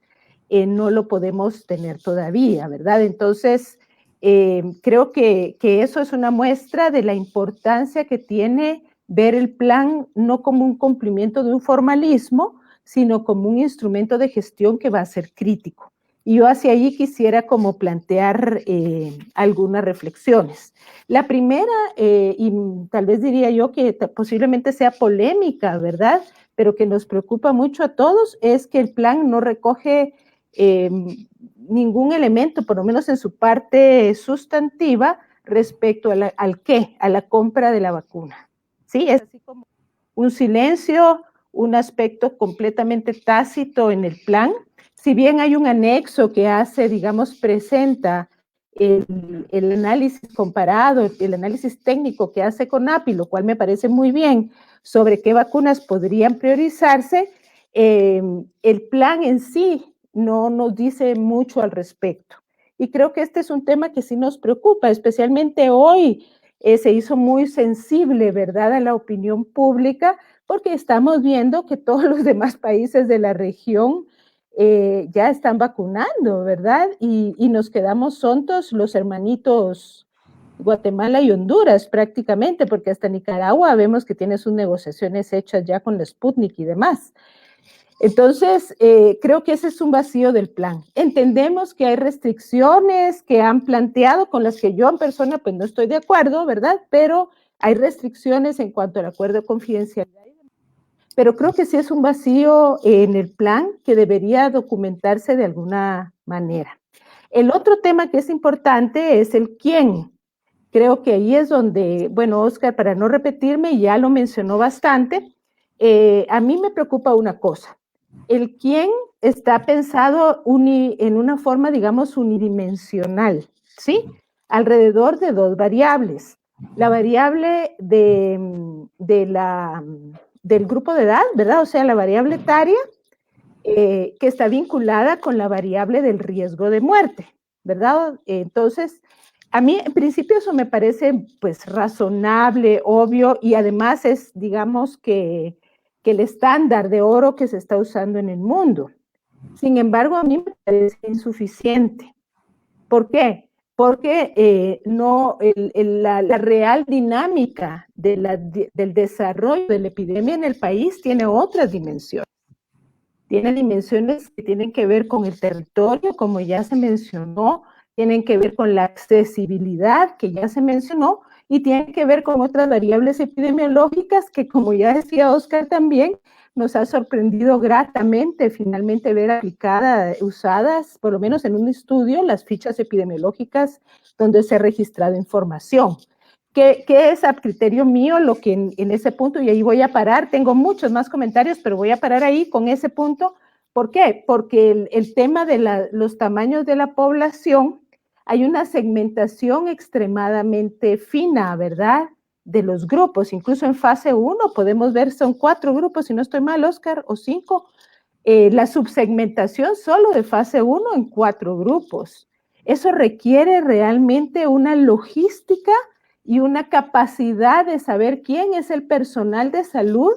Speaker 3: no lo podemos tener todavía, ¿verdad? Entonces, creo que eso es una muestra de la importancia que tiene ver el plan no como un cumplimiento de un formalismo, sino como un instrumento de gestión que va a ser crítico. Y yo hacia allí quisiera como plantear algunas reflexiones. La primera, y tal vez diría yo que posiblemente sea polémica, ¿verdad? Pero que nos preocupa mucho a todos, es que el plan no recoge ningún elemento, por lo menos en su parte sustantiva, respecto al qué, a la compra de la vacuna. ¿Sí? Es así como un silencio, un aspecto completamente tácito en el plan. Si bien hay un anexo que hace, digamos, presenta el análisis comparado, el análisis técnico que hace CONAPI, lo cual me parece muy bien, sobre qué vacunas podrían priorizarse, el plan en sí no nos dice mucho al respecto. Y creo que este es un tema que sí nos preocupa, especialmente hoy se hizo muy sensible, ¿verdad?, a la opinión pública, porque estamos viendo que todos los demás países de la región ya están vacunando, ¿verdad? Y nos quedamos sontos los hermanitos Guatemala y Honduras prácticamente, porque hasta Nicaragua vemos que tiene sus negociaciones hechas ya con la Sputnik y demás. Entonces, creo que ese es un vacío del plan. Entendemos que hay restricciones que han planteado con las que yo en persona pues no estoy de acuerdo, ¿verdad? Pero hay restricciones en cuanto al acuerdo de confidencialidad. Pero creo que sí es un vacío en el plan que debería documentarse de alguna manera. El otro tema que es importante es el quién. Creo que ahí es donde, bueno, Oscar, para no repetirme, ya lo mencionó bastante, a mí me preocupa una cosa. El quién está pensado en una forma, digamos, unidimensional, ¿sí? Alrededor de dos variables. La variable del grupo de edad, ¿verdad? O sea, la variable etaria, que está vinculada con la variable del riesgo de muerte, ¿verdad? Entonces, a mí en principio eso me parece pues razonable, obvio, y además es, digamos, que el estándar de oro que se está usando en el mundo. Sin embargo, a mí me parece insuficiente. ¿Por qué? Porque no, la real dinámica del desarrollo de la epidemia en el país tiene otras dimensiones. Tiene dimensiones que tienen que ver con el territorio, como ya se mencionó, tienen que ver con la accesibilidad, que ya se mencionó, y tienen que ver con otras variables epidemiológicas que, como ya decía Oscar también, nos ha sorprendido gratamente finalmente ver aplicadas, usadas, por lo menos en un estudio, las fichas epidemiológicas donde se ha registrado información. ¿Qué es a criterio mío lo que en ese punto, y ahí voy a parar, tengo muchos más comentarios, pero voy a parar ahí con ese punto? ¿Por qué? Porque el tema de los tamaños de la población, hay una segmentación extremadamente fina, ¿verdad? De los grupos, incluso en fase 1 podemos ver, son 4 grupos, si no estoy mal, Oscar, o 5, la subsegmentación solo de fase 1 en 4 grupos. Eso requiere realmente una logística y una capacidad de saber quién es el personal de salud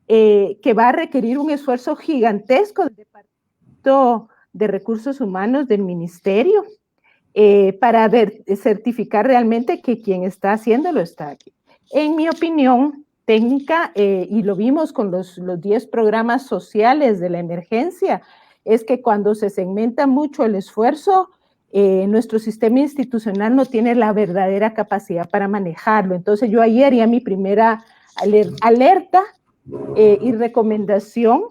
Speaker 3: que va a requerir un esfuerzo gigantesco del Departamento de Recursos Humanos del Ministerio para certificar realmente que quien está haciéndolo está aquí. En mi opinión técnica, y lo vimos con los 10 programas sociales de la emergencia, es que cuando se segmenta mucho el esfuerzo, nuestro sistema institucional no tiene la verdadera capacidad para manejarlo. Entonces yo ayer haría mi primera alerta y recomendación,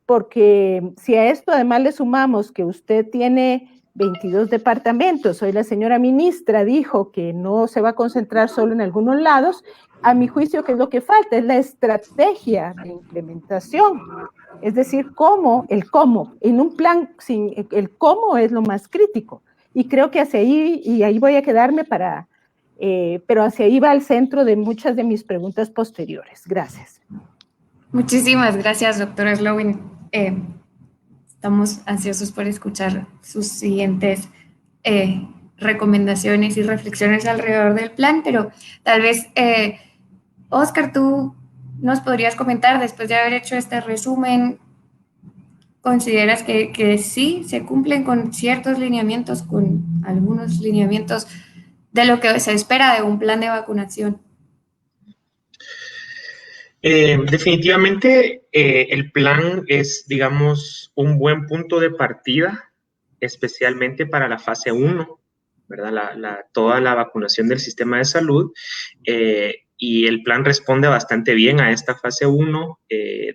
Speaker 3: porque si a esto además le sumamos que usted tiene 22 departamentos, hoy la señora ministra dijo que no se va a concentrar solo en algunos lados, a mi juicio, ¿qué es lo que falta? Es la estrategia de implementación. Es decir, el cómo, en un plan, sin el cómo es lo más crítico. Y creo que hacia ahí, y ahí voy a quedarme pero hacia ahí va el centro de muchas de mis preguntas posteriores. Gracias.
Speaker 1: Muchísimas gracias, doctora Slowin. Estamos ansiosos por escuchar sus siguientes recomendaciones y reflexiones alrededor del plan, pero tal vez, Oscar, tú nos podrías comentar, después de haber hecho este resumen, ¿consideras que sí se cumplen con ciertos lineamientos, con algunos lineamientos de lo que se espera de un plan de vacunación?
Speaker 2: Definitivamente el plan es, digamos, un buen punto de partida, especialmente para la fase 1, ¿verdad? Toda la vacunación del sistema de salud, y el plan responde bastante bien a esta fase 1,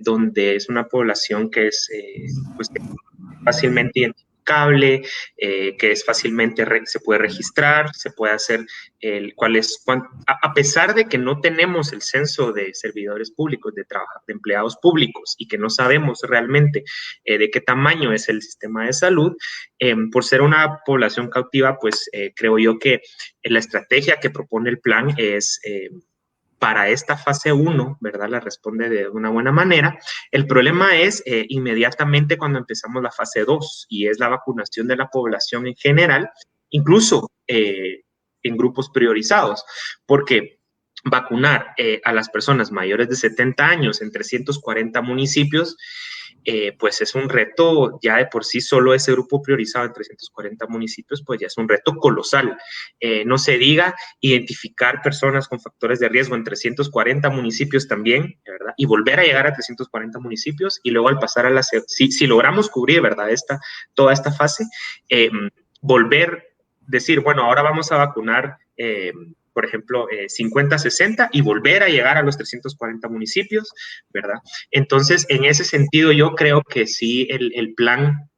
Speaker 2: donde es una población que es pues, fácilmente identificable, que es fácilmente, se puede registrar, se puede hacer a pesar de que no tenemos el censo de servidores públicos, de empleados públicos, y que no sabemos realmente de qué tamaño es el sistema de salud, por ser una población cautiva, pues creo yo que la estrategia que propone el plan es para esta fase 1, ¿verdad? La responde de una buena manera. El problema es inmediatamente cuando empezamos la fase 2, y es la vacunación de la población en general, incluso en grupos priorizados, porque vacunar a las personas mayores de 70 años en 340 municipios, pues es un reto ya de por sí. Solo ese grupo priorizado en 340 municipios, pues ya es un reto colosal. No se diga identificar personas con factores de riesgo en 340 municipios también, ¿verdad? Y volver a llegar a 340 municipios, y luego al pasar a si logramos cubrir, ¿verdad? Toda esta fase, decir, bueno, ahora vamos a vacunar por ejemplo, 50-60, y volver a llegar a los 340 municipios, ¿verdad? Entonces, en ese sentido, yo creo que sí, el plan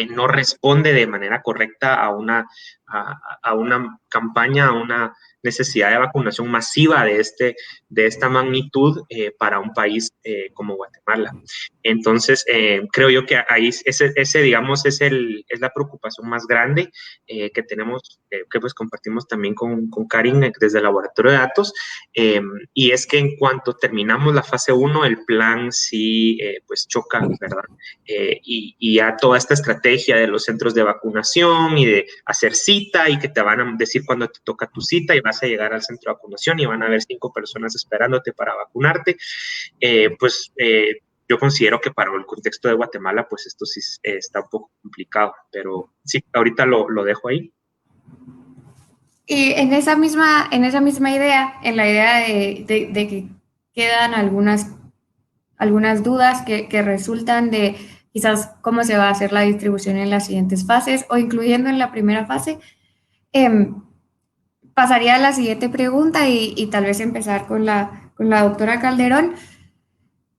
Speaker 2: no responde de manera correcta a a una campaña, a una necesidad de vacunación masiva de esta magnitud para un país como Guatemala. Entonces, creo yo que ahí ese digamos, es la preocupación más grande que tenemos, que pues compartimos también con Karin desde el Laboratorio de Datos, y es que en cuanto terminamos la fase 1, el plan sí pues choca, ¿verdad? Y ya toda esta estrategia de los centros de vacunación y de hacer cita y que te van a decir cuándo te toca tu cita y vas a llegar al centro de vacunación y van a haber 5 personas esperándote para vacunarte, yo considero que para el contexto de Guatemala, pues esto sí está un poco complicado, pero sí, ahorita lo dejo ahí.
Speaker 1: Y en esa misma idea, en la idea de que quedan algunas dudas que resultan de quizás cómo se va a hacer la distribución en las siguientes fases o incluyendo en la primera fase, pasaría a la siguiente pregunta y tal vez empezar con la doctora Calderón.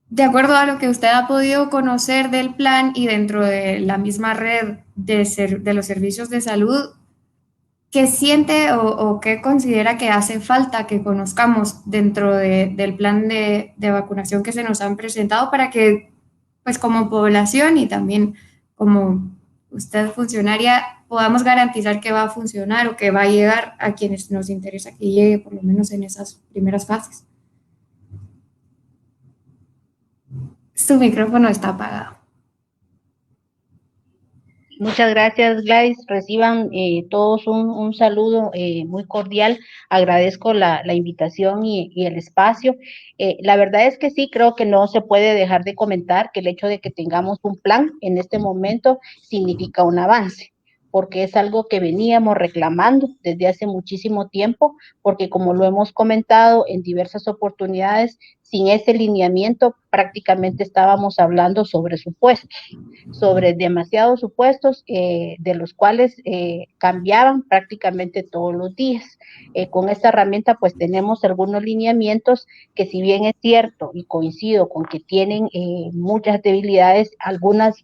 Speaker 1: De acuerdo a lo que usted ha podido conocer del plan y dentro de la misma red de los servicios de salud, ¿qué siente o qué considera que hace falta que conozcamos dentro del plan de vacunación que se nos han presentado para que, pues como población y también como usted funcionaria, podamos garantizar que va a funcionar o que va a llegar a quienes nos interesa que llegue, por lo menos en esas primeras fases? Su micrófono está apagado.
Speaker 4: Muchas gracias, Gladys. Reciban todos un saludo muy cordial. Agradezco la invitación y el espacio. La verdad es que sí, creo que no se puede dejar de comentar que el hecho de que tengamos un plan en este momento significa un avance, porque es algo que veníamos reclamando desde hace muchísimo tiempo, porque como lo hemos comentado en diversas oportunidades, sin ese lineamiento prácticamente estábamos hablando sobre supuestos, sobre demasiados supuestos de los cuales cambiaban prácticamente todos los días. Con esta herramienta pues tenemos algunos lineamientos que si bien es cierto y coincido con que tienen muchas debilidades, algunas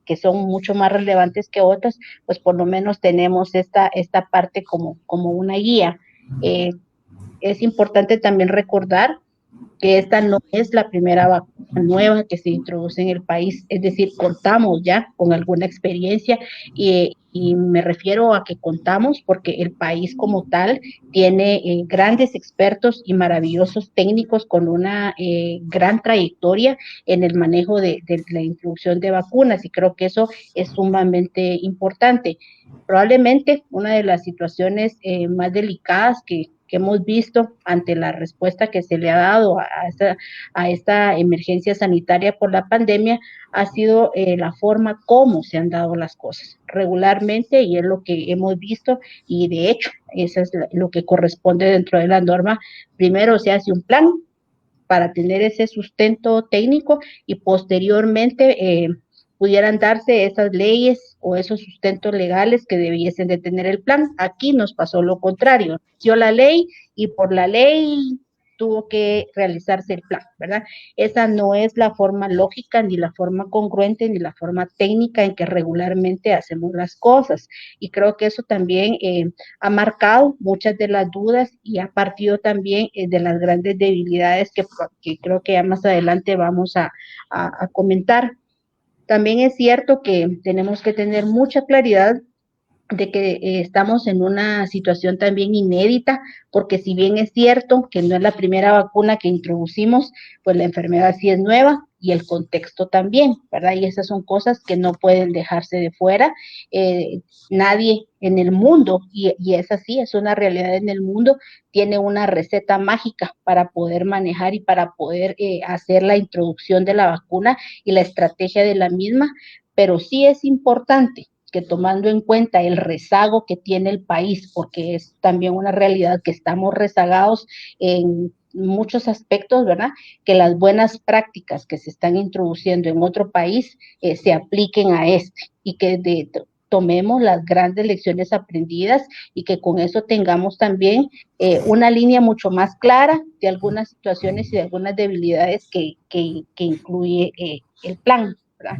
Speaker 4: que son mucho más relevantes que otras, pues por lo menos tenemos esta parte como una guía. Es importante también recordar que esta no es la primera vacuna nueva que se introduce en el país, es decir, contamos ya con alguna experiencia y me refiero a que contamos porque el país como tal tiene grandes expertos y maravillosos técnicos con una gran trayectoria en el manejo de la introducción de vacunas y creo que eso es sumamente importante. Probablemente una de las situaciones más delicadas que hemos visto ante la respuesta que se le ha dado a esta emergencia sanitaria por la pandemia ha sido la forma como se han dado las cosas regularmente y es lo que hemos visto y de hecho eso es lo que corresponde dentro de la norma. Primero se hace un plan para tener ese sustento técnico y posteriormente pudieran darse esas leyes o esos sustentos legales que debiesen de tener el plan. Aquí nos pasó lo contrario, dio la ley y por la ley tuvo que realizarse el plan, ¿verdad? Esa no es la forma lógica, ni la forma congruente, ni la forma técnica en que regularmente hacemos las cosas. Y creo que eso también ha marcado muchas de las dudas y ha partido también de las grandes debilidades que creo que ya más adelante vamos a comentar. También es cierto que tenemos que tener mucha claridad de que estamos en una situación también inédita, porque si bien es cierto que no es la primera vacuna que introducimos, pues la enfermedad sí es nueva y el contexto también, ¿verdad? Y esas son cosas que no pueden dejarse de fuera. Nadie en el mundo, y es así, es una realidad en el mundo, tiene una receta mágica para poder manejar y para poder hacer la introducción de la vacuna y la estrategia de la misma, pero sí es importante que tomando en cuenta el rezago que tiene el país, porque es también una realidad que estamos rezagados en muchos aspectos, ¿verdad? Que las buenas prácticas que se están introduciendo en otro país se apliquen a este y que tomemos las grandes lecciones aprendidas y que con eso tengamos también una línea mucho más clara de algunas situaciones y de algunas debilidades que incluye el plan, ¿verdad?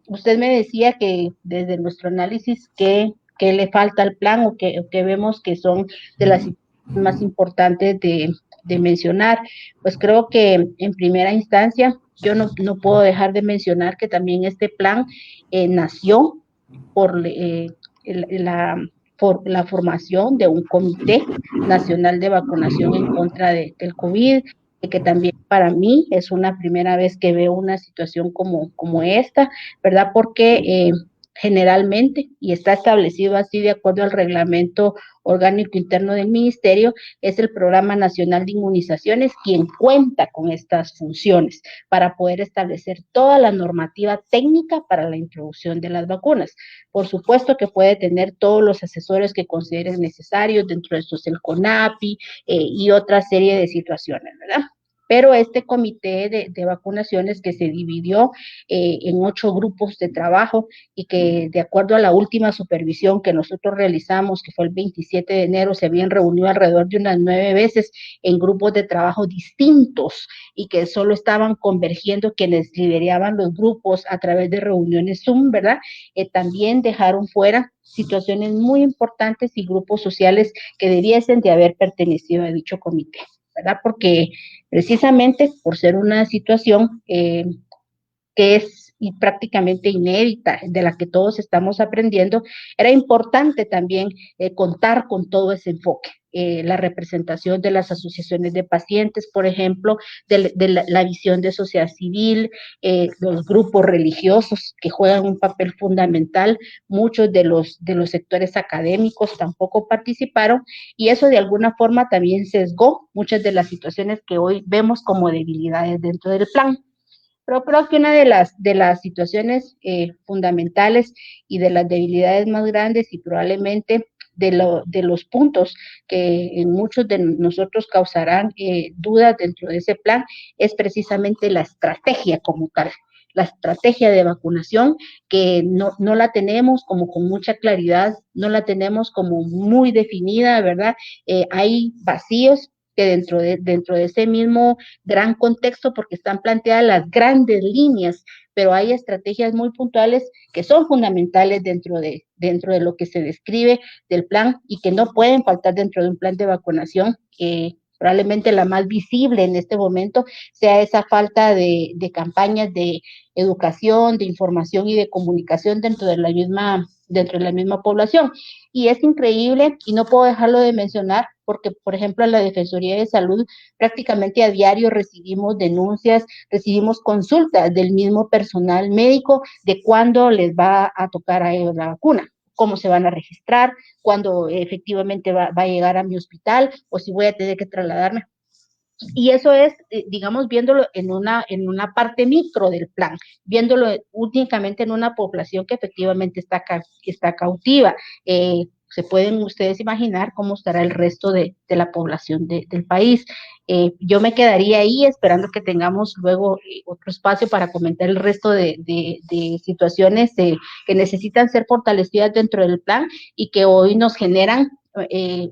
Speaker 4: Usted me decía que desde nuestro análisis, ¿qué qué le falta al plan o qué vemos que son de las más importantes de mencionar. Pues creo que en primera instancia yo no puedo dejar de mencionar que también este plan nació por la formación de un comité nacional de vacunación en contra del COVID, que también para mí es una primera vez que veo una situación como esta, ¿verdad? Porque generalmente, y está establecido así de acuerdo al reglamento orgánico interno del ministerio, es el Programa Nacional de Inmunizaciones quien cuenta con estas funciones para poder establecer toda la normativa técnica para la introducción de las vacunas. Por supuesto que puede tener todos los asesores que consideren necesarios, dentro de estos el CONAPI y otra serie de situaciones, ¿verdad? Pero este comité de vacunaciones que se dividió en 8 grupos de trabajo y que de acuerdo a la última supervisión que nosotros realizamos, que fue el 27 de enero, se habían reunido alrededor de unas 9 veces en grupos de trabajo distintos y que solo estaban convergiendo quienes lideraban los grupos a través de reuniones Zoom, ¿verdad? También dejaron fuera situaciones muy importantes y grupos sociales que debiesen de haber pertenecido a dicho comité, ¿verdad? Porque precisamente por ser una situación que es prácticamente inédita, de la que todos estamos aprendiendo, era importante también contar con todo ese enfoque. La representación de las asociaciones de pacientes, por ejemplo, de la visión de sociedad civil, los grupos religiosos que juegan un papel fundamental, muchos de los sectores académicos tampoco participaron, y eso de alguna forma también sesgó muchas de las situaciones que hoy vemos como debilidades dentro del plan. Pero creo que una de las situaciones fundamentales y de las debilidades más grandes y probablemente de los puntos que en muchos de nosotros causarán dudas dentro de ese plan es precisamente la estrategia como tal. La estrategia de vacunación, que no la tenemos como con mucha claridad, no la tenemos como muy definida, ¿verdad? Hay vacíos que dentro de ese mismo gran contexto, porque están planteadas las grandes líneas, pero hay estrategias muy puntuales que son fundamentales dentro de lo que se describe del plan y que no pueden faltar dentro de un plan de vacunación. Probablemente la más visible en este momento sea esa falta de campañas de educación, de información y de comunicación dentro de la misma población. Y es increíble, y no puedo dejarlo de mencionar, porque, por ejemplo, en la Defensoría de Salud prácticamente a diario recibimos denuncias, recibimos consultas del mismo personal médico de cuándo les va a tocar a ellos la vacuna, cómo se van a registrar, cuándo efectivamente va a llegar a mi hospital o si voy a tener que trasladarme. Y eso es, digamos, viéndolo en una parte micro del plan, viéndolo únicamente en una población que efectivamente está cautiva. Se pueden ustedes imaginar cómo estará el resto de la población del país. Yo me quedaría ahí esperando que tengamos luego otro espacio para comentar el resto de situaciones que necesitan ser fortalecidas dentro del plan y que hoy nos generan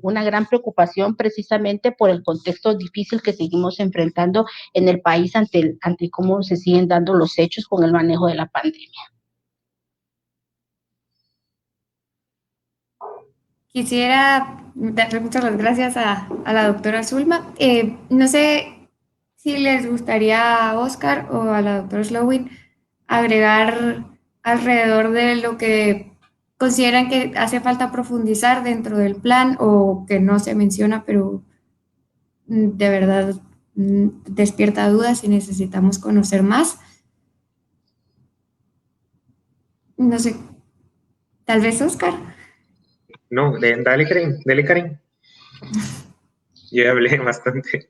Speaker 4: una gran preocupación precisamente por el contexto difícil que seguimos enfrentando en el país ante cómo se siguen dando los hechos con el manejo de la pandemia.
Speaker 1: Quisiera darle muchas gracias a la doctora Zulma. No sé si les gustaría a Oscar o a la doctora Slowin agregar alrededor de lo que consideran que hace falta profundizar dentro del plan o que no se menciona, pero de verdad despierta dudas y necesitamos conocer más. No sé, tal vez Oscar.
Speaker 2: No, dale, Karen. Yo hablé bastante.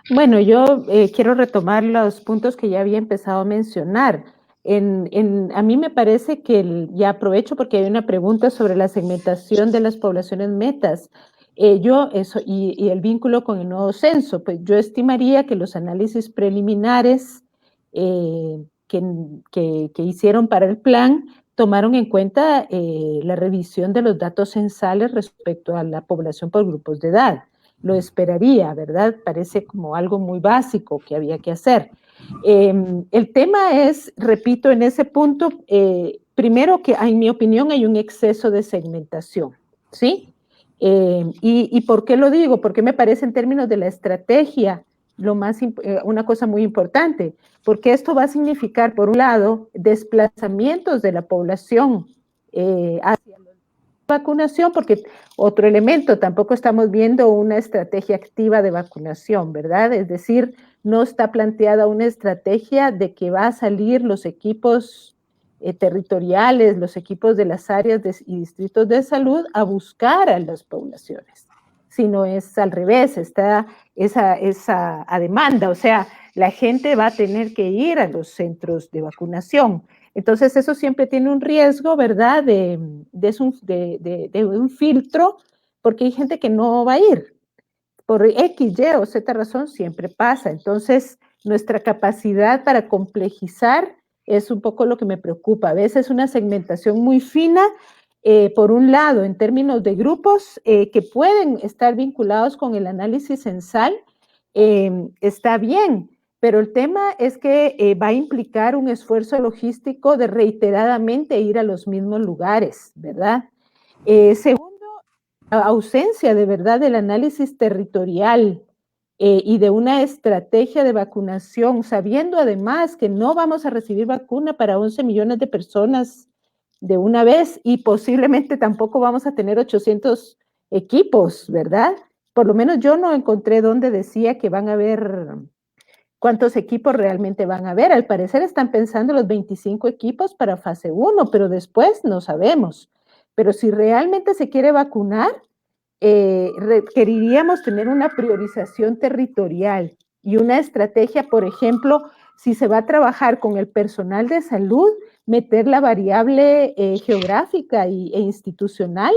Speaker 3: Bueno, yo quiero retomar los puntos que ya había empezado a mencionar. A mí me parece que, ya aprovecho porque hay una pregunta sobre la segmentación de las poblaciones metas. Y el vínculo con el nuevo censo, pues yo estimaría que los análisis preliminares que hicieron para el plan tomaron en cuenta la revisión de los datos censales respecto a la población por grupos de edad. lo esperaría, ¿verdad? Parece como algo muy básico que había que hacer. El tema es, repito, en ese punto, primero que en mi opinión hay un exceso de segmentación, ¿sí? ¿Y por qué lo digo? Porque me parece en términos de la estrategia una cosa muy importante, porque esto va a significar, por un lado, desplazamientos de la población hacia la vacunación, porque otro elemento, tampoco estamos viendo una estrategia activa de vacunación, ¿verdad? Es decir, no está planteada una estrategia de que va a salir los equipos territoriales, los equipos de las áreas y distritos de salud a buscar a las poblaciones, sino es al revés, está esa a demanda, o sea, la gente va a tener que ir a los centros de vacunación. Entonces, eso siempre tiene un riesgo, ¿verdad?, de un filtro, porque hay gente que no va a ir. Por X, Y o Z razón siempre pasa. Entonces, nuestra capacidad para complejizar es un poco lo que me preocupa. A veces una segmentación muy fina, por un lado, en términos de grupos que pueden estar vinculados con el análisis censal, está bien, pero el tema es que va a implicar un esfuerzo logístico de reiteradamente ir a los mismos lugares, ¿verdad? Segundo, ausencia de verdad del análisis territorial y de una estrategia de vacunación, sabiendo además que no vamos a recibir vacuna para 11 millones de personas de una vez y posiblemente tampoco vamos a tener 800 equipos, ¿verdad? Por lo menos yo no encontré donde decía que van a haber cuántos equipos realmente van a haber. Al parecer están pensando los 25 equipos para fase 1, pero después no sabemos. Pero si realmente se quiere vacunar, requeriríamos tener una priorización territorial y una estrategia, por ejemplo, si se va a trabajar con el personal de salud, meter la variable geográfica e institucional,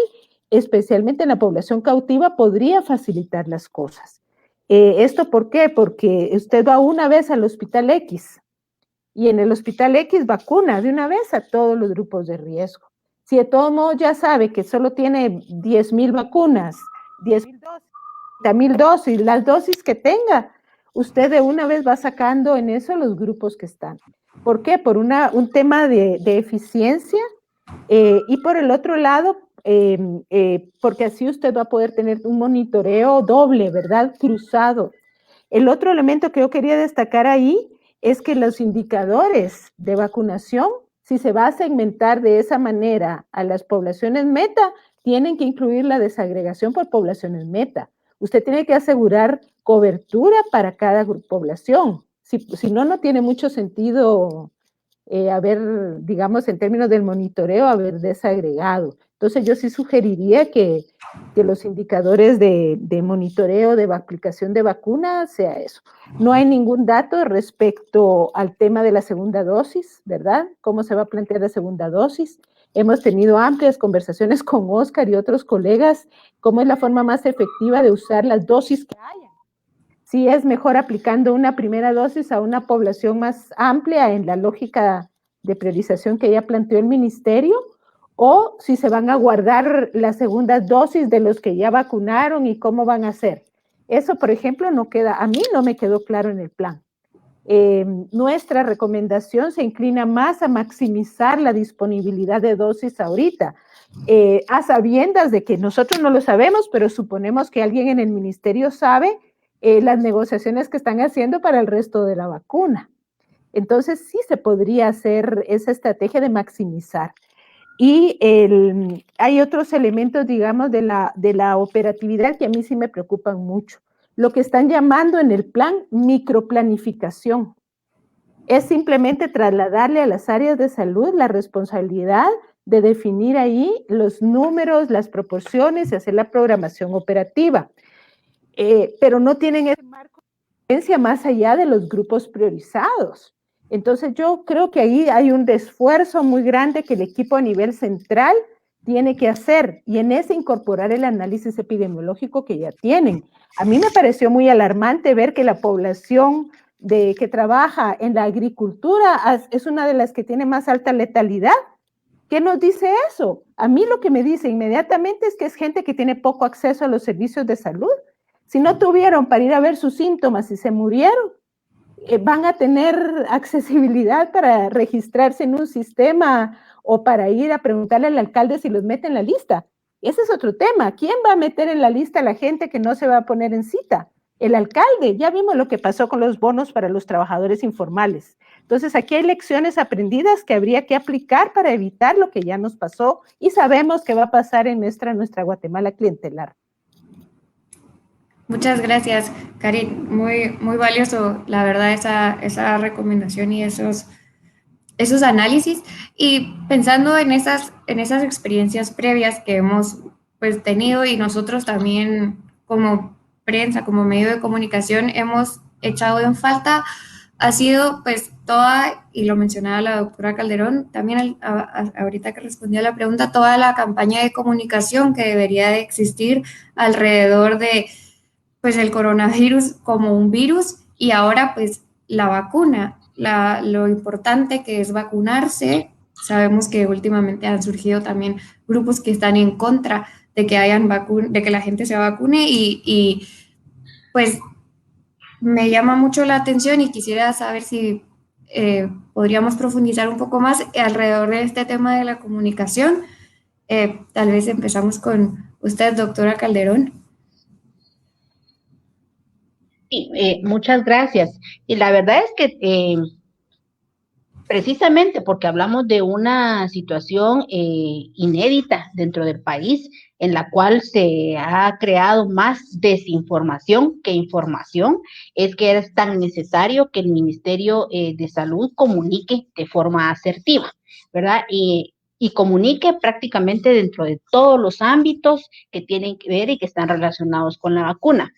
Speaker 3: especialmente en la población cautiva, podría facilitar las cosas. ¿Esto por qué? Porque usted va una vez al hospital X y en el hospital X vacuna de una vez a todos los grupos de riesgo. Si de todos modos ya sabe que solo tiene 10,000 vacunas, 10,000 dosis, las dosis que tenga, usted de una vez va sacando en eso los grupos que están. ¿Por qué? Por un tema de eficiencia y por el otro lado, porque así usted va a poder tener un monitoreo doble, ¿verdad? Cruzado. El otro elemento que yo quería destacar ahí es que los indicadores de vacunación, si se va a segmentar de esa manera a las poblaciones meta, tienen que incluir la desagregación por poblaciones meta. Usted tiene que asegurar cobertura para cada población. Si no, no tiene mucho sentido haber, digamos, en términos del monitoreo, haber desagregado. Entonces, yo sí sugeriría que los indicadores de monitoreo de aplicación de vacunas sea eso. No hay ningún dato respecto al tema de la segunda dosis, ¿verdad? ¿Cómo se va a plantear la segunda dosis? Hemos tenido amplias conversaciones con Oscar y otros colegas, cómo es la forma más efectiva de usar las dosis que haya. Si es mejor aplicando una primera dosis a una población más amplia en la lógica de priorización que ya planteó el ministerio, o si se van a guardar las segundas dosis de los que ya vacunaron y cómo van a hacer. Eso, por ejemplo, no queda, a mí no me quedó claro en el plan. Nuestra recomendación se inclina más a maximizar la disponibilidad de dosis ahorita, a sabiendas de que nosotros no lo sabemos, pero suponemos que alguien en el ministerio sabe las negociaciones que están haciendo para el resto de la vacuna. Entonces, sí se podría hacer esa estrategia de maximizar. Y hay otros elementos, digamos, de la operatividad que a mí sí me preocupan mucho. Lo que están llamando en el plan microplanificación. Es simplemente trasladarle a las áreas de salud la responsabilidad de definir ahí los números, las proporciones y hacer la programación operativa. Pero no tienen ese marco de influencia más allá de los grupos priorizados. Entonces yo creo que ahí hay un esfuerzo muy grande que el equipo a nivel central tiene que hacer y en ese incorporar el análisis epidemiológico que ya tienen. A mí me pareció muy alarmante ver que la población que trabaja en la agricultura es una de las que tiene más alta letalidad. ¿Qué nos dice eso? A mí lo que me dice inmediatamente es que es gente que tiene poco acceso a los servicios de salud. Si no tuvieron para ir a ver sus síntomas y se murieron, van a tener accesibilidad para registrarse en un sistema o para ir a preguntarle al alcalde si los mete en la lista. Ese es otro tema. ¿Quién va a meter en la lista a la gente que no se va a poner en cita? El alcalde. Ya vimos lo que pasó con los bonos para los trabajadores informales. Entonces, aquí hay lecciones aprendidas que habría que aplicar para evitar lo que ya nos pasó y sabemos que va a pasar en nuestra Guatemala clientelar.
Speaker 1: Muchas gracias, Karin. Muy valioso, la verdad, esa recomendación y esos análisis. Y pensando en esas experiencias previas que hemos pues tenido, y nosotros también como prensa, como medio de comunicación, hemos echado en falta, ha sido pues toda, y lo mencionaba la doctora Calderón, también ahorita que respondía a la pregunta, toda la campaña de comunicación que debería de existir alrededor de pues el coronavirus como un virus, y ahora pues la vacuna, lo importante que es vacunarse. Sabemos que últimamente han surgido también grupos que están en contra de que de que la gente se vacune, y pues me llama mucho la atención y quisiera saber si podríamos profundizar un poco más alrededor de este tema de la comunicación. Tal vez empezamos con usted, doctora Calderón.
Speaker 4: Sí, muchas gracias. Y la verdad es que precisamente porque hablamos de una situación inédita dentro del país, en la cual se ha creado más desinformación que información, es que es tan necesario que el Ministerio de Salud comunique de forma asertiva, ¿verdad? Y comunique prácticamente dentro de todos los ámbitos que tienen que ver y que están relacionados con la vacuna.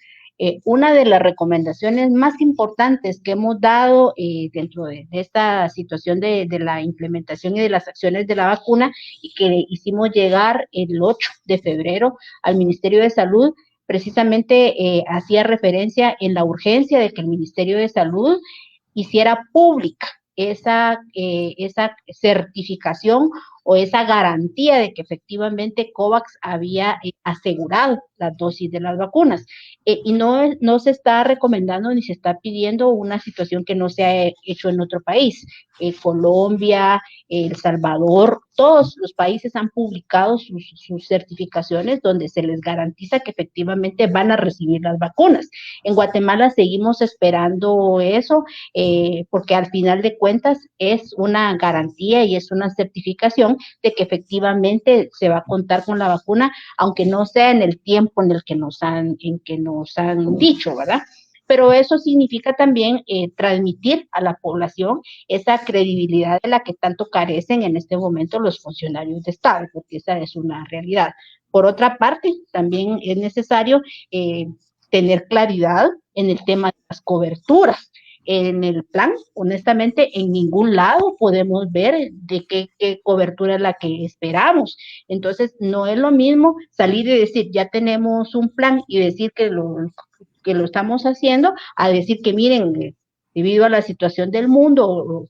Speaker 4: Una de las recomendaciones más importantes que hemos dado dentro de esta situación de la implementación y de las acciones de la vacuna, y que hicimos llegar el 8 de febrero al Ministerio de Salud, precisamente hacía referencia en la urgencia de que el Ministerio de Salud hiciera pública esa certificación o esa garantía de que efectivamente COVAX había asegurado las dosis de las vacunas. Y no se está recomendando ni se está pidiendo una situación que no se ha hecho en otro país. Colombia, El Salvador, todos los países han publicado sus certificaciones donde se les garantiza que efectivamente van a recibir las vacunas. En Guatemala seguimos esperando eso, porque al final de cuentas es una garantía y es una certificación de que efectivamente se va a contar con la vacuna, aunque no sea en el tiempo en el que nos han dicho, ¿verdad? Pero eso significa también transmitir a la población esa credibilidad de la que tanto carecen en este momento los funcionarios de Estado, porque esa es una realidad. Por otra parte, también es necesario tener claridad en el tema de las coberturas. En el plan, honestamente, en ningún lado podemos ver de qué cobertura es la que esperamos. Entonces, no es lo mismo salir y decir, ya tenemos un plan, y decir que lo estamos haciendo, a decir que miren, debido a la situación del mundo, o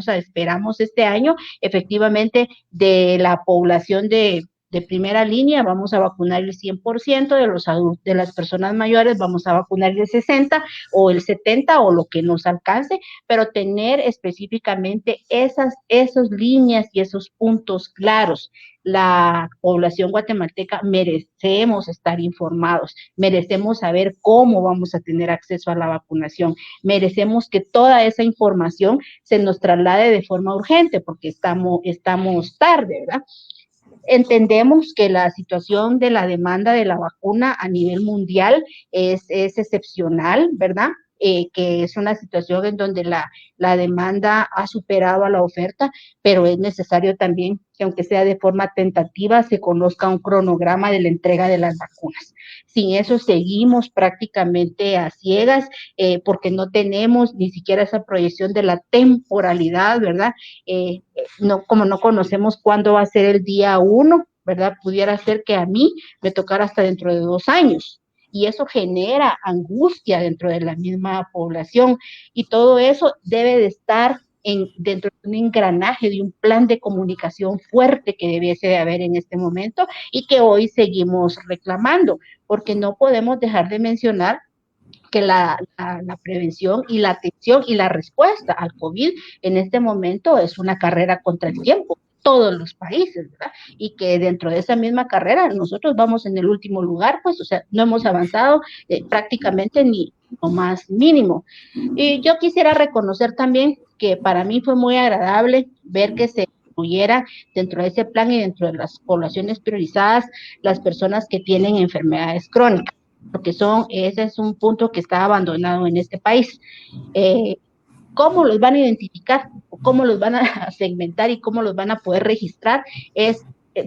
Speaker 4: esperamos este año, efectivamente, de la población de primera línea, vamos a vacunar el 100% de los adultos, de las personas mayores, vamos a vacunar el 60 o el 70 o lo que nos alcance, pero tener específicamente esas líneas y esos puntos claros. La población guatemalteca merecemos estar informados, merecemos saber cómo vamos a tener acceso a la vacunación, merecemos que toda esa información se nos traslade de forma urgente, porque estamos tarde, ¿verdad? Entendemos que la situación de la demanda de la vacuna a nivel mundial es excepcional, ¿verdad? Que es una situación en donde la demanda ha superado a la oferta, pero es necesario también que, aunque sea de forma tentativa, se conozca un cronograma de la entrega de las vacunas. Sin eso seguimos prácticamente a ciegas, porque no tenemos ni siquiera esa proyección de la temporalidad, ¿verdad? Como no conocemos cuándo va a ser el día 1, ¿verdad? Pudiera ser que a mí me tocara hasta dentro de 2 años. Y eso genera angustia dentro de la misma población, y todo eso debe de estar dentro de un engranaje, de un plan de comunicación fuerte que debiese de haber en este momento y que hoy seguimos reclamando, porque no podemos dejar de mencionar que la prevención y la atención y la respuesta al COVID en este momento es una carrera contra el tiempo, todos los países, ¿verdad? Y que dentro de esa misma carrera nosotros vamos en el último lugar, pues, o sea, no hemos avanzado prácticamente ni lo más mínimo. Y yo quisiera reconocer también que para mí fue muy agradable ver que se incluyera dentro de ese plan y dentro de las poblaciones priorizadas las personas que tienen enfermedades crónicas, porque ese es un punto que está abandonado en este país. ¿Cómo los van a identificar? ¿Cómo los van a segmentar y cómo los van a poder registrar?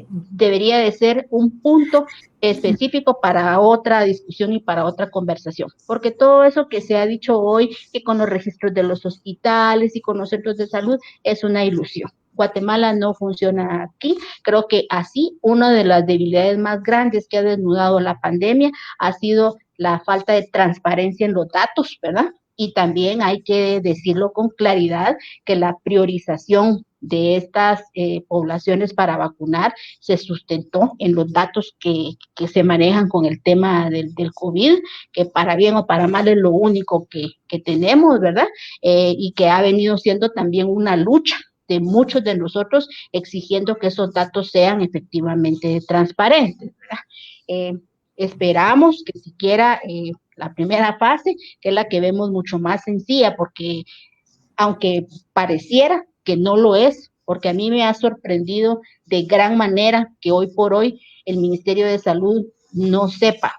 Speaker 4: Debería de ser un punto específico para otra discusión y para otra conversación, porque todo eso que se ha dicho hoy, que con los registros de los hospitales y con los centros de salud, es una ilusión. Guatemala no funciona aquí. Creo que así una de las debilidades más grandes que ha desnudado la pandemia ha sido la falta de transparencia en los datos, ¿verdad? Y también hay que decirlo con claridad que la priorización de estas poblaciones para vacunar se sustentó en los datos que se manejan con el tema del COVID, que para bien o para mal es lo único que tenemos, ¿verdad? Y que ha venido siendo también una lucha de muchos de nosotros exigiendo que esos datos sean efectivamente transparentes, ¿verdad? Esperamos que siquiera la primera fase, que es la que vemos mucho más sencilla, porque aunque pareciera que no lo es, porque a mí me ha sorprendido de gran manera que hoy por hoy el Ministerio de Salud no sepa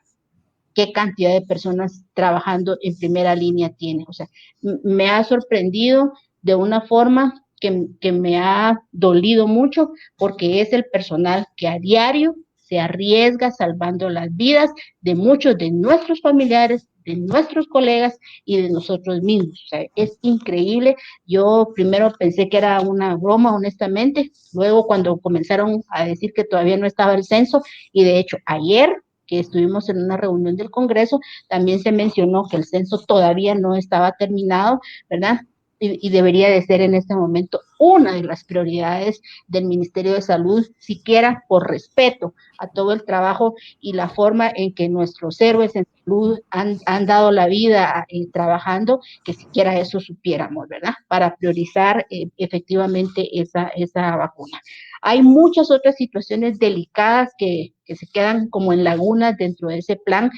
Speaker 4: qué cantidad de personas trabajando en primera línea tiene. O sea, me ha sorprendido de una forma que me ha dolido mucho, porque es el personal que a diario se arriesga salvando las vidas de muchos de nuestros familiares, de nuestros colegas y de nosotros mismos. O sea, es increíble. Yo primero pensé que era una broma, honestamente. Luego, cuando comenzaron a decir que todavía no estaba el censo, y de hecho ayer que estuvimos en una reunión del Congreso, también se mencionó que el censo todavía no estaba terminado, ¿verdad? Y debería de ser en este momento una de las prioridades del Ministerio de Salud, siquiera por respeto a todo el trabajo y la forma en que nuestros héroes en salud han dado la vida trabajando, que siquiera eso supiéramos, ¿verdad? Para priorizar efectivamente esa vacuna. Hay muchas otras situaciones delicadas que se quedan como en lagunas dentro de ese plan.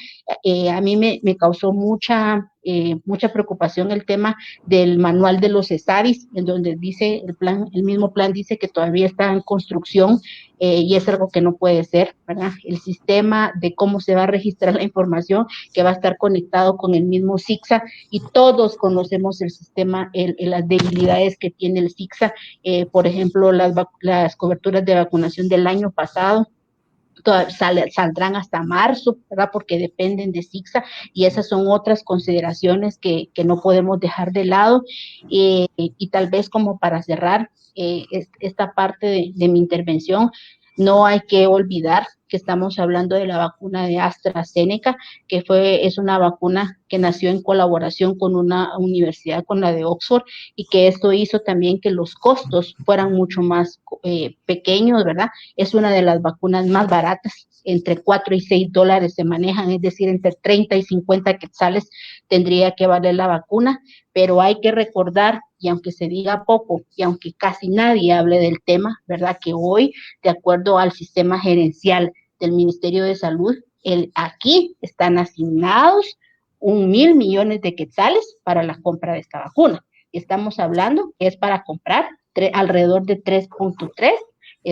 Speaker 4: A mí me causó mucha preocupación el tema del manual de los ESADIS, en donde dice el mismo plan dice que todavía está en construcción, y es algo que no puede ser, ¿verdad? El sistema de cómo se va a registrar la información, que va a estar conectado con el mismo SICSA, y todos conocemos el sistema, las debilidades que tiene el SICSA, por ejemplo, las coberturas de vacunación del año pasado, saldrán hasta marzo, ¿verdad? Porque dependen de SICSA, y esas son otras consideraciones que no podemos dejar de lado. Y tal vez como para cerrar esta parte de mi intervención, no hay que olvidar que estamos hablando de la vacuna de AstraZeneca, que es una vacuna que nació en colaboración con una universidad, con la de Oxford, y que esto hizo también que los costos fueran mucho más pequeños, ¿verdad? Es una de las vacunas más baratas, entre 4 y 6 dólares se manejan, es decir, entre 30 y 50 quetzales tendría que valer la vacuna, pero hay que recordar, y aunque se diga poco, y aunque casi nadie hable del tema, ¿verdad? Que hoy, de acuerdo al sistema gerencial del Ministerio de Salud, aquí están asignados 1,000 millones de quetzales para la compra de esta vacuna. Y estamos hablando que es para comprar alrededor de 3.3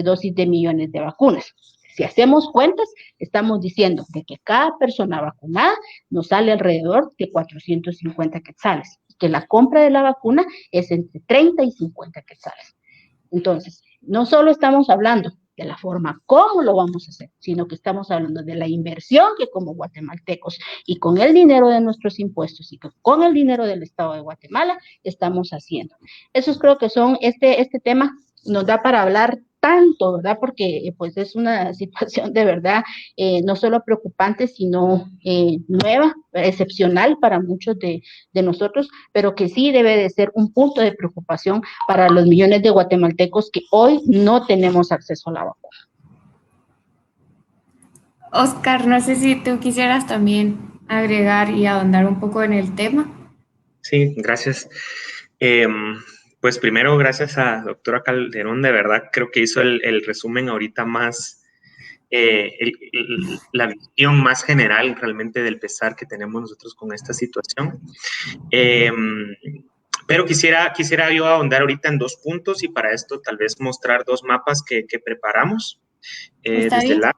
Speaker 4: dosis de millones de vacunas. Si hacemos cuentas, estamos diciendo de que cada persona vacunada nos sale alrededor de 450 quetzales, que la compra de la vacuna es entre 30 y 50 quetzales. Entonces, no solo estamos hablando de la forma cómo lo vamos a hacer, sino que estamos hablando de la inversión que como guatemaltecos y con el dinero de nuestros impuestos y con el dinero del Estado de Guatemala estamos haciendo. Esos creo que son, este tema nos da para hablar tanto, ¿verdad? Porque pues es una situación de verdad no solo preocupante, sino nueva, excepcional para muchos de nosotros, pero que sí debe de ser un punto de preocupación para los millones de guatemaltecos que hoy no tenemos acceso a la vacuna.
Speaker 1: Oscar, no sé si tú quisieras también agregar y ahondar un poco en el tema.
Speaker 2: Sí, gracias. Pues primero, gracias a doctora Calderón, de verdad creo que hizo el resumen ahorita más, la visión más general realmente del pesar que tenemos nosotros con esta situación. Pero quisiera yo ahondar ahorita en 2 puntos y para esto tal vez mostrar 2 mapas que preparamos desde la...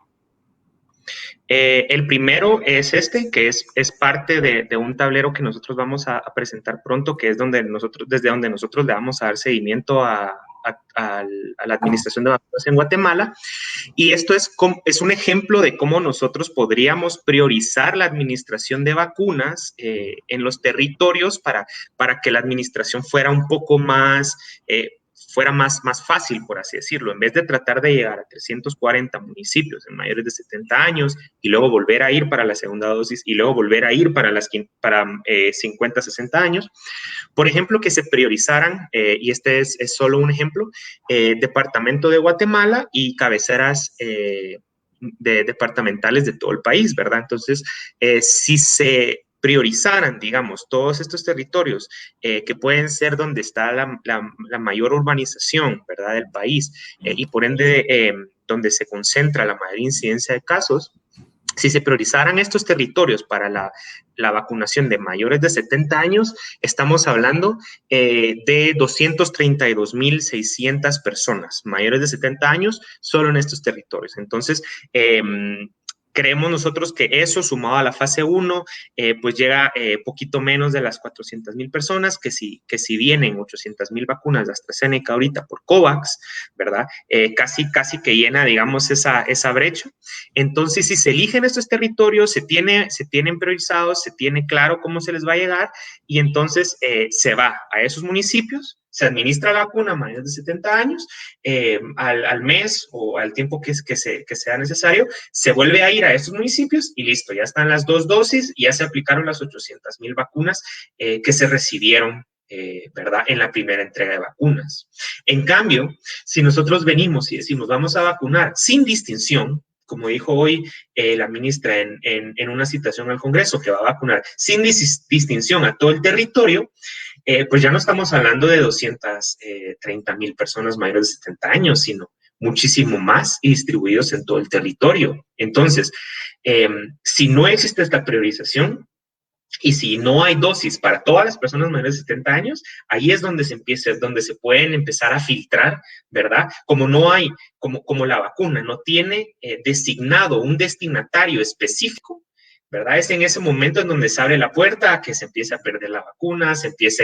Speaker 2: el primero es este, que es parte de un tablero que nosotros vamos a presentar pronto, que es desde donde nosotros le vamos a dar seguimiento a la administración de vacunas en Guatemala. Y esto es un ejemplo de cómo nosotros podríamos priorizar la administración de vacunas en los territorios para que la administración fuera un poco más... fuera más fácil, por así decirlo, en vez de tratar de llegar a 340 municipios en mayores de 70 años y luego volver a ir para la segunda dosis y luego volver a ir para 50, 60 años, por ejemplo, que se priorizaran, y este es solo un ejemplo, departamento de Guatemala y cabeceras departamentales de todo el país, ¿verdad? Entonces, si se priorizaran, digamos, todos estos territorios que pueden ser donde está la mayor urbanización, ¿verdad?, del país y por ende donde se concentra la mayor incidencia de casos, si se priorizaran estos territorios para la vacunación de mayores de 70 años, estamos hablando de 232,600 personas mayores de 70 años solo en estos territorios. Entonces, creemos nosotros que eso, sumado a la fase 1, pues llega poquito menos de las 400,000 personas, que si vienen 800,000 vacunas de AstraZeneca ahorita por COVAX, ¿verdad? Casi que llena, digamos, esa brecha. Entonces, si se eligen estos territorios, se tienen priorizados, se tiene claro cómo se les va a llegar, y entonces se va a esos municipios, se administra la vacuna a mayores de 70 años, al mes o al tiempo que sea necesario, se vuelve a ir a esos municipios y listo, ya están las 2 dosis, ya se aplicaron las 800,000 vacunas que se recibieron, ¿verdad?, en la primera entrega de vacunas. En cambio, si nosotros venimos y decimos vamos a vacunar sin distinción, como dijo hoy la ministra en una citación al Congreso, que va a vacunar sin distinción a todo el territorio, pues ya no estamos hablando de 230,000 personas mayores de 70 años, sino muchísimo más y distribuidos en todo el territorio. Entonces, si no existe esta priorización y si no hay dosis para todas las personas mayores de 70 años, ahí es donde se pueden empezar a filtrar, ¿verdad? Como no hay, como la vacuna no tiene designado un destinatario específico, ¿verdad? Es en ese momento en donde se abre la puerta a que se empiece a perder la vacuna, se empiece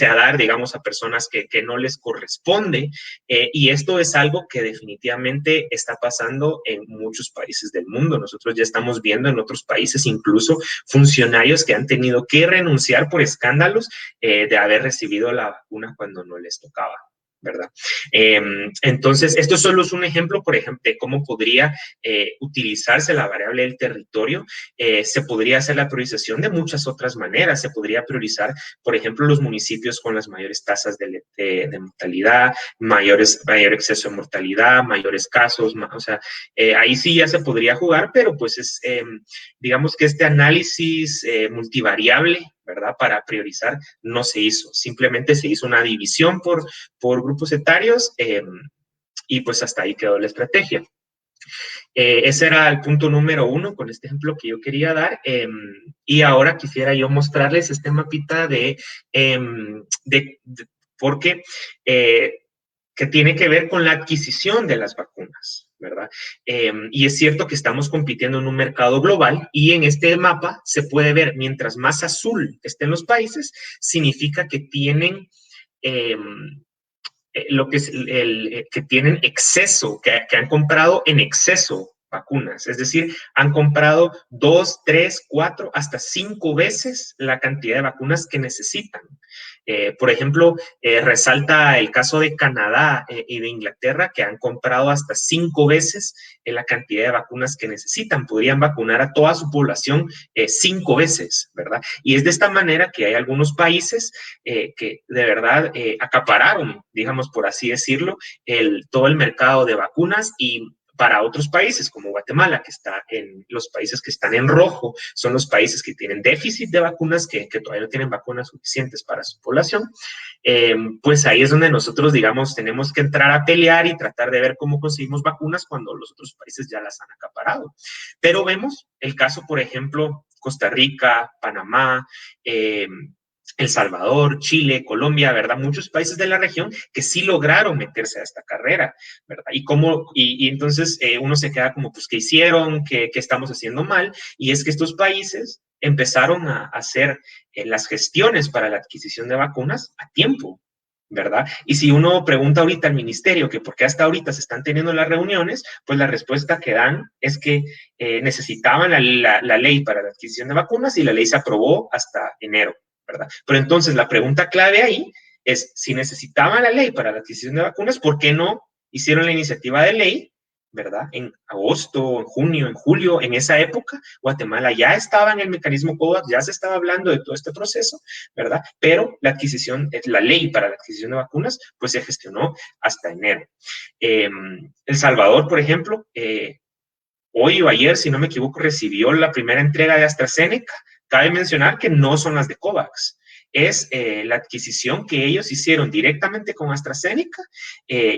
Speaker 2: a dar, digamos, a personas que no les corresponde, y esto es algo que definitivamente está pasando en muchos países del mundo. Nosotros ya estamos viendo en otros países incluso funcionarios que han tenido que renunciar por escándalos de haber recibido la vacuna cuando no les tocaba, ¿verdad? Entonces, esto solo es un ejemplo, por ejemplo, de cómo podría utilizarse la variable del territorio. Se podría hacer la priorización de muchas otras maneras. Se podría priorizar, por ejemplo, los municipios con las mayores tasas de mortalidad, mayor exceso de mortalidad, mayores casos, o sea, ahí sí ya se podría jugar, pero pues digamos que este análisis multivariable, ¿verdad?, para priorizar, no se hizo. Simplemente se hizo una división por grupos etarios y pues hasta ahí quedó la estrategia. Ese era el punto número 1 con este ejemplo que yo quería dar, y ahora quisiera yo mostrarles este mapita porque que tiene que ver con la adquisición de las vacunas, ¿verdad? Y es cierto que estamos compitiendo en un mercado global y en este mapa se puede ver, mientras más azul estén los países, significa que tienen que tienen exceso, que han comprado en exceso vacunas, es decir, han comprado 2, 3, 4, hasta 5 veces la cantidad de vacunas que necesitan. Por ejemplo, resalta el caso de Canadá y de Inglaterra, que han comprado hasta 5 veces la cantidad de vacunas que necesitan. Podrían vacunar a toda su población 5 veces, ¿verdad? Y es de esta manera que hay algunos países que de verdad acapararon, digamos por así decirlo, todo el mercado de vacunas. Y para otros países como Guatemala, que está en los países que están en rojo, son los países que tienen déficit de vacunas, que todavía no tienen vacunas suficientes para su población, pues ahí es donde nosotros, digamos, tenemos que entrar a pelear y tratar de ver cómo conseguimos vacunas cuando los otros países ya las han acaparado. Pero vemos el caso, por ejemplo, Costa Rica, Panamá, El Salvador, Chile, Colombia, ¿verdad? Muchos países de la región que sí lograron meterse a esta carrera, ¿verdad? Y entonces uno se queda como, pues, ¿qué hicieron? ¿Qué estamos haciendo mal? Y es que estos países empezaron a hacer las gestiones para la adquisición de vacunas a tiempo, ¿verdad? Y si uno pregunta ahorita al ministerio que por qué hasta ahorita se están teniendo las reuniones, pues la respuesta que dan es que necesitaban la ley para la adquisición de vacunas y la ley se aprobó hasta enero, ¿verdad? Pero entonces la pregunta clave ahí es, si necesitaban la ley para la adquisición de vacunas, ¿por qué no hicieron la iniciativa de ley, ¿verdad? En agosto, en junio, en julio, en esa época, Guatemala ya estaba en el mecanismo COVAX, ya se estaba hablando de todo este proceso, ¿verdad? Pero la ley para la adquisición de vacunas, pues se gestionó hasta enero. El Salvador, por ejemplo, hoy o ayer, si no me equivoco, recibió la primera entrega de AstraZeneca. Cabe mencionar que no son las de COVAX, es la adquisición que ellos hicieron directamente con AstraZeneca.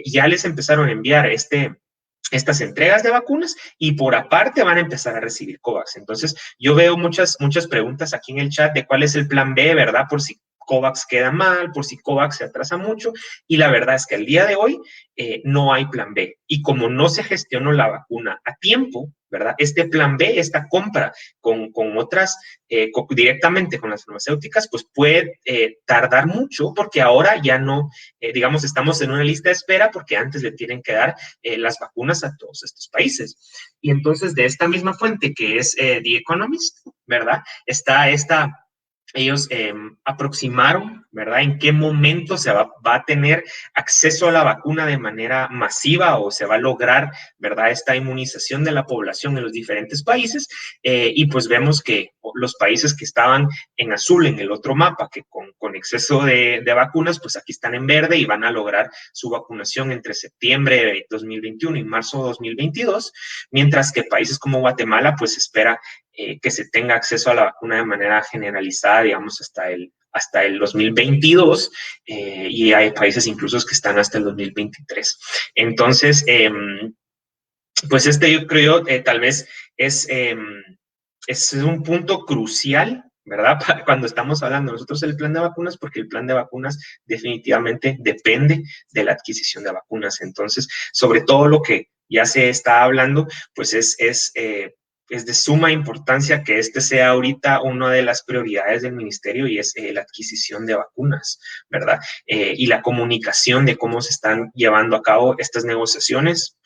Speaker 2: Ya les empezaron a enviar estas entregas de vacunas y por aparte van a empezar a recibir COVAX. Entonces, yo veo muchas preguntas aquí en el chat de cuál es el plan B, ¿verdad? Por si COVAX queda mal, por si COVAX se atrasa mucho, y la verdad es que al día de hoy no hay plan B. Y como no se gestionó la vacuna a tiempo, ¿verdad? Este plan B, esta compra con otras, directamente con las farmacéuticas, pues puede tardar mucho, porque ahora ya no, digamos, estamos en una lista de espera porque antes le tienen que dar las vacunas a todos estos países. Y entonces, de esta misma fuente que es The Economist, ¿verdad? Ellos aproximaron, ¿verdad?, en qué momento se va a tener acceso a la vacuna de manera masiva o se va a lograr, ¿verdad?, esta inmunización de la población en los diferentes países. Y pues vemos que los países que estaban en azul en el otro mapa, que con exceso de vacunas, pues aquí están en verde y van a lograr su vacunación entre septiembre de 2021 y marzo de 2022, mientras que países como Guatemala, pues espera que se tenga acceso a la vacuna de manera generalizada, digamos, hasta el 2022, y hay países incluso que están hasta el 2023. Entonces, pues yo creo tal vez es un punto crucial, ¿verdad? Cuando estamos hablando nosotros del plan de vacunas, porque el plan de vacunas definitivamente depende de la adquisición de vacunas. Entonces, sobre todo lo que ya se está hablando, pues es de suma importancia que este sea ahorita una de las prioridades del ministerio, y es la adquisición de vacunas, ¿verdad? Y la comunicación de cómo se están llevando a cabo estas negociaciones.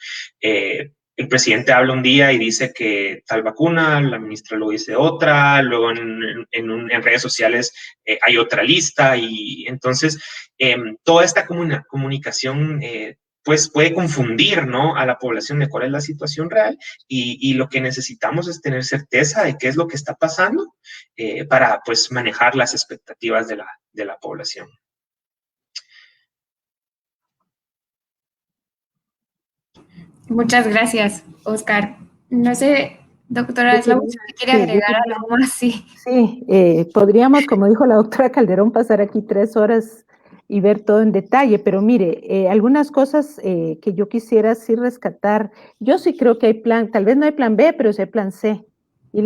Speaker 2: El presidente habla un día y dice que tal vacuna, la ministra lo dice otra, luego en redes sociales hay otra lista, y entonces toda esta comunicación pues puede confundir, ¿no?, a la población de cuál es la situación real, y lo que necesitamos es tener certeza de qué es lo que está pasando para pues manejar las expectativas de la población.
Speaker 1: Muchas gracias, Oscar. No sé, doctora Slaus, ¿quiere agregar algo más? Sí.
Speaker 3: Sí, podríamos, como dijo la doctora Calderón, pasar aquí 3 horas y ver todo en detalle, pero mire, algunas cosas que yo quisiera sí rescatar. Yo sí creo que hay plan, tal vez no hay plan B, pero sí hay plan C. Y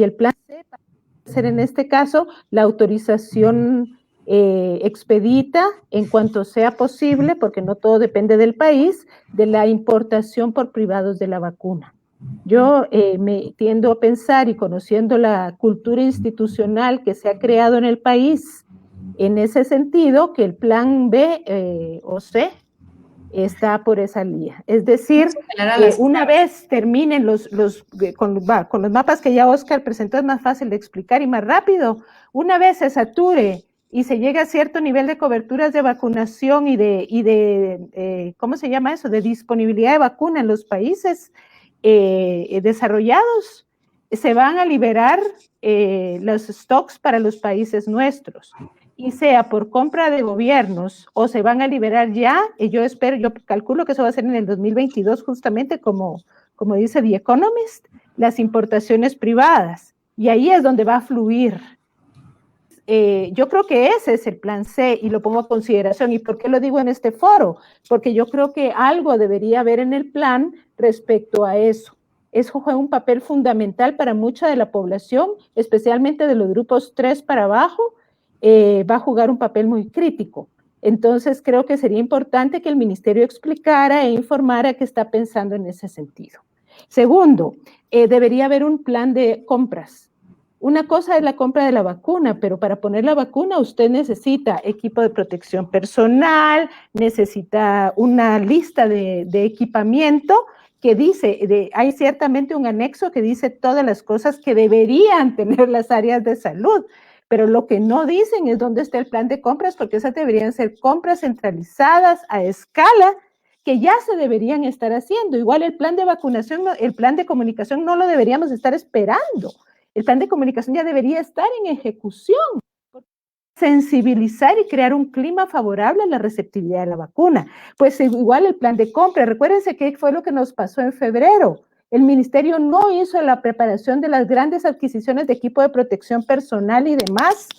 Speaker 3: el plan C va a ser en este caso la autorización expedita en cuanto sea posible, porque no todo depende del país, de la importación por privados de la vacuna. Yo me tiendo a pensar, y conociendo la cultura institucional que se ha creado en el país, en ese sentido, que el plan B o C está por esa línea. Es decir, una vez terminen con los mapas que ya Oscar presentó, es más fácil de explicar y más rápido. Una vez se sature y se llega a cierto nivel de coberturas de vacunación y de ¿cómo se llama eso?, de disponibilidad de vacuna en los países desarrollados, se van a liberar los stocks para los países nuestros, y sea por compra de gobiernos o se van a liberar ya, y yo calculo que eso va a ser en el 2022 justamente como dice The Economist, las importaciones privadas, y ahí es donde va a fluir. Yo creo que ese es el plan C y lo pongo a consideración. ¿Y por qué lo digo en este foro? Porque yo creo que algo debería haber en el plan respecto a eso. Eso juega un papel fundamental para mucha de la población, especialmente de los grupos 3 para abajo, va a jugar un papel muy crítico. Entonces creo que sería importante que el ministerio explicara e informara qué está pensando en ese sentido. Segundo, debería haber un plan de compras. Una cosa es la compra de la vacuna, pero para poner la vacuna usted necesita equipo de protección personal, necesita una lista de equipamiento que dice, hay ciertamente un anexo que dice todas las cosas que deberían tener las áreas de salud, pero lo que no dicen es dónde está el plan de compras, porque esas deberían ser compras centralizadas a escala que ya se deberían estar haciendo. Igual el plan de vacunación, el plan de comunicación no lo deberíamos estar esperando. El plan de comunicación ya debería estar en ejecución. Sensibilizar y crear un clima favorable a la receptividad de la vacuna. Pues igual el plan de compra. Recuérdense qué fue lo que nos pasó en febrero. El ministerio no hizo la preparación de las grandes adquisiciones de equipo de protección personal y demás.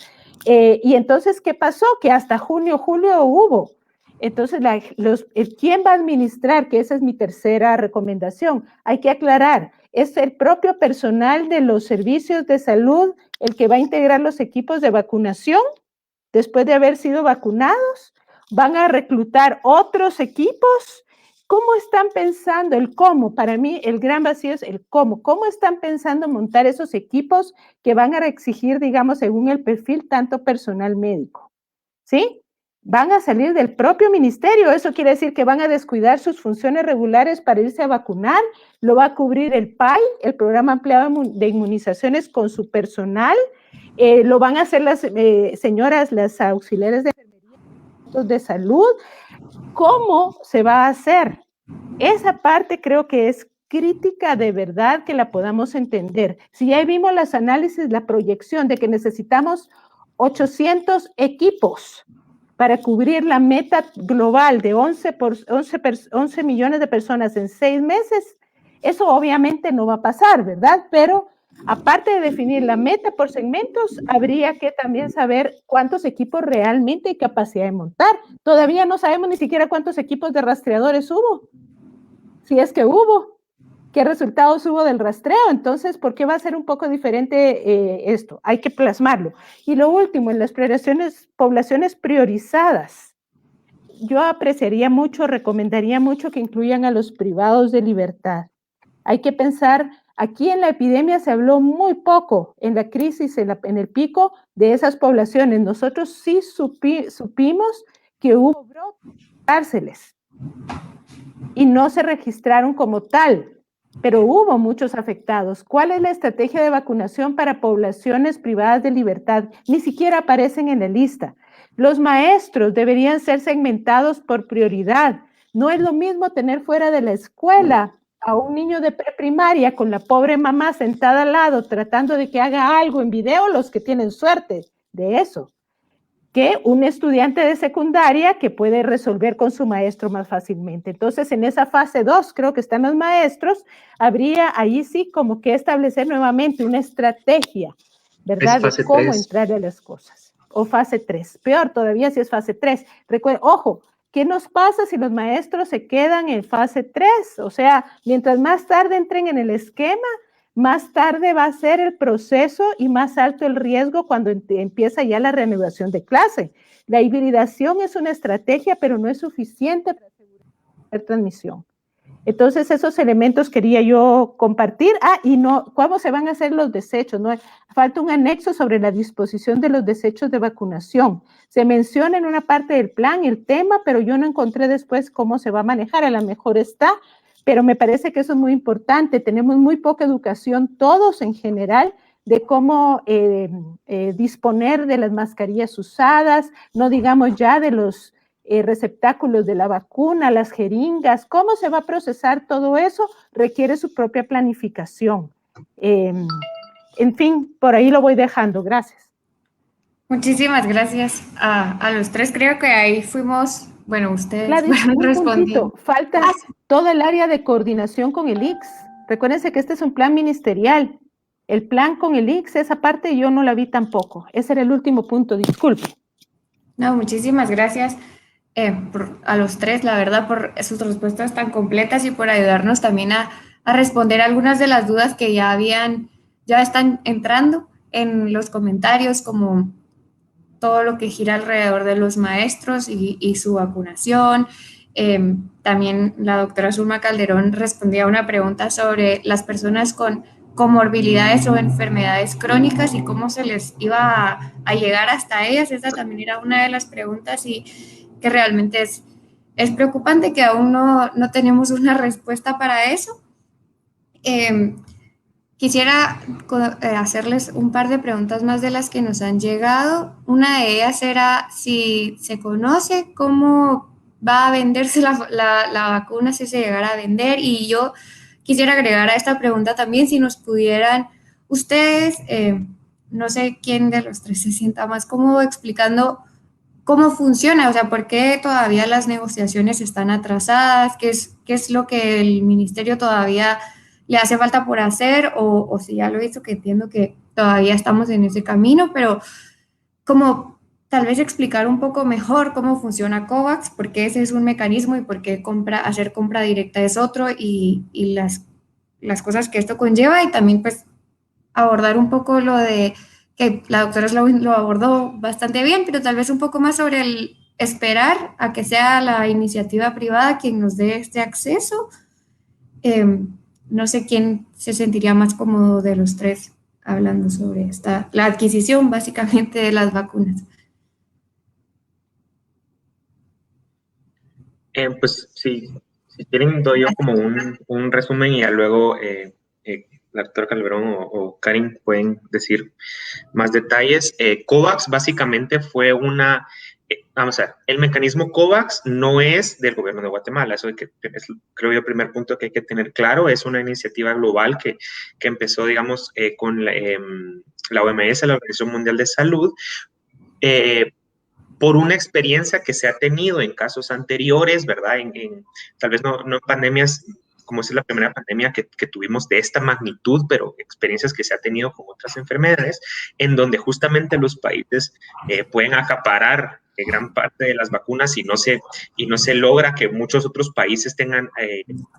Speaker 3: Y entonces, ¿qué pasó? Que hasta junio, julio hubo. Entonces, ¿quién va a administrar? Que esa es mi tercera recomendación. Hay que aclarar, es el propio personal de los servicios de salud el que va a integrar los equipos de vacunación después de haber sido vacunados. Van a reclutar otros equipos. ¿Cómo están pensando el cómo? Para mí el gran vacío es el cómo. ¿Cómo están pensando montar esos equipos que van a exigir, digamos, según el perfil, tanto personal médico? ¿Sí? Van a salir del propio ministerio, eso quiere decir que van a descuidar sus funciones regulares para irse a vacunar, lo va a cubrir el PAI, el Programa Ampliado de Inmunizaciones, con su personal, lo van a hacer las señoras, las auxiliares de enfermería, de salud. ¿Cómo se va a hacer? Esa parte creo que es crítica de verdad que la podamos entender. Si ya vimos los análisis, la proyección de que necesitamos 800 equipos para cubrir la meta global de 11 millones de personas en 6 meses, eso obviamente no va a pasar, ¿verdad? Pero aparte de definir la meta por segmentos, habría que también saber cuántos equipos realmente hay capacidad de montar. Todavía no sabemos ni siquiera cuántos equipos de rastreadores hubo, si es que hubo. ¿Qué resultados hubo del rastreo? Entonces, ¿por qué va a ser un poco diferente esto? Hay que plasmarlo. Y lo último, en las poblaciones priorizadas, yo apreciaría mucho, recomendaría mucho que incluyan a los privados de libertad. Hay que pensar, aquí en la epidemia se habló muy poco, en la crisis, en el pico de esas poblaciones. Nosotros sí supimos que hubo brotes en cárceles y no se registraron como tal, pero hubo muchos afectados. ¿Cuál es la estrategia de vacunación para poblaciones privadas de libertad? Ni siquiera aparecen en la lista. Los maestros deberían ser segmentados por prioridad. No es lo mismo tener fuera de la escuela a un niño de preprimaria con la pobre mamá sentada al lado tratando de que haga algo en video, los que tienen suerte de eso, que un estudiante de secundaria que puede resolver con su maestro más fácilmente. Entonces, en esa fase 2, creo que están los maestros, habría ahí sí como que establecer nuevamente una estrategia, ¿verdad? De cómo entrar a las cosas. O fase 3. Peor todavía si es fase 3. Recuerden, ojo, ¿qué nos pasa si los maestros se quedan en fase 3? O sea, mientras más tarde entren en el esquema, más tarde va a ser el proceso y más alto el riesgo cuando empieza ya la reanudación de clase. La hibridación es una estrategia, pero no es suficiente para asegurar la transmisión. Entonces, esos elementos quería yo compartir. Y no, ¿cómo se van a hacer los desechos? No, falta un anexo sobre la disposición de los desechos de vacunación. Se menciona en una parte del plan el tema, pero yo no encontré después cómo se va a manejar. A lo mejor está, pero me parece que eso es muy importante. Tenemos muy poca educación todos en general de cómo disponer de las mascarillas usadas, no digamos ya de los receptáculos de la vacuna, las jeringas, cómo se va a procesar todo eso, requiere su propia planificación. En fin, por ahí lo voy dejando. Gracias.
Speaker 1: Muchísimas gracias a los tres. Creo que ahí fuimos, bueno, ustedes
Speaker 3: Gladys,
Speaker 1: fueron
Speaker 3: un
Speaker 1: respondiendo.
Speaker 3: puntito, falta todo el área de coordinación con el ICS. Recuérdense que este es un plan ministerial. El plan con el ICS, esa parte yo no la vi tampoco. Ese era el último punto, disculpe.
Speaker 1: No, muchísimas gracias a los tres, la verdad, por sus respuestas tan completas y por ayudarnos también a responder algunas de las dudas que ya están entrando en los comentarios, como todo lo que gira alrededor de los maestros y su vacunación. También la doctora Zulma Calderón respondía a una pregunta sobre las personas con comorbilidades o enfermedades crónicas y cómo se les iba a llegar hasta ellas. Esa también era una de las preguntas y que realmente es preocupante que aún no tenemos una respuesta para eso. Quisiera hacerles un par de preguntas más de las que nos han llegado. Una de ellas era si se conoce cómo va a venderse la vacuna, si se llegará a vender. Y yo quisiera agregar a esta pregunta también si nos pudieran ustedes, no sé quién de los tres se sienta más cómodo explicando cómo funciona, o sea, por qué todavía las negociaciones están atrasadas, qué es lo que el ministerio todavía le hace falta por hacer, o si ya lo hizo, que entiendo que todavía estamos en ese camino, pero como tal vez explicar un poco mejor cómo funciona COVAX, porque ese es un mecanismo y por qué hacer compra directa es otro, y las cosas que esto conlleva, y también pues abordar un poco lo de que la doctora Slowin lo abordó bastante bien, pero tal vez un poco más sobre el esperar a que sea la iniciativa privada quien nos dé este acceso. No sé quién se sentiría más cómodo de los tres hablando sobre la adquisición básicamente de las vacunas.
Speaker 2: Pues sí, si quieren doy yo como un resumen y ya luego la doctora Calderón o Karin pueden decir más detalles. COVAX básicamente fue vamos a ver, el mecanismo COVAX no es del gobierno de Guatemala, eso es creo yo el primer punto que hay que tener claro, es una iniciativa global que empezó, digamos, con la OMS, la Organización Mundial de Salud, por una experiencia que se ha tenido en casos anteriores, ¿verdad? Tal vez no en pandemias, como es la primera pandemia que tuvimos de esta magnitud, pero experiencias que se ha tenido con otras enfermedades, en donde justamente los países pueden acaparar gran parte de las vacunas y no se logra que muchos otros países tengan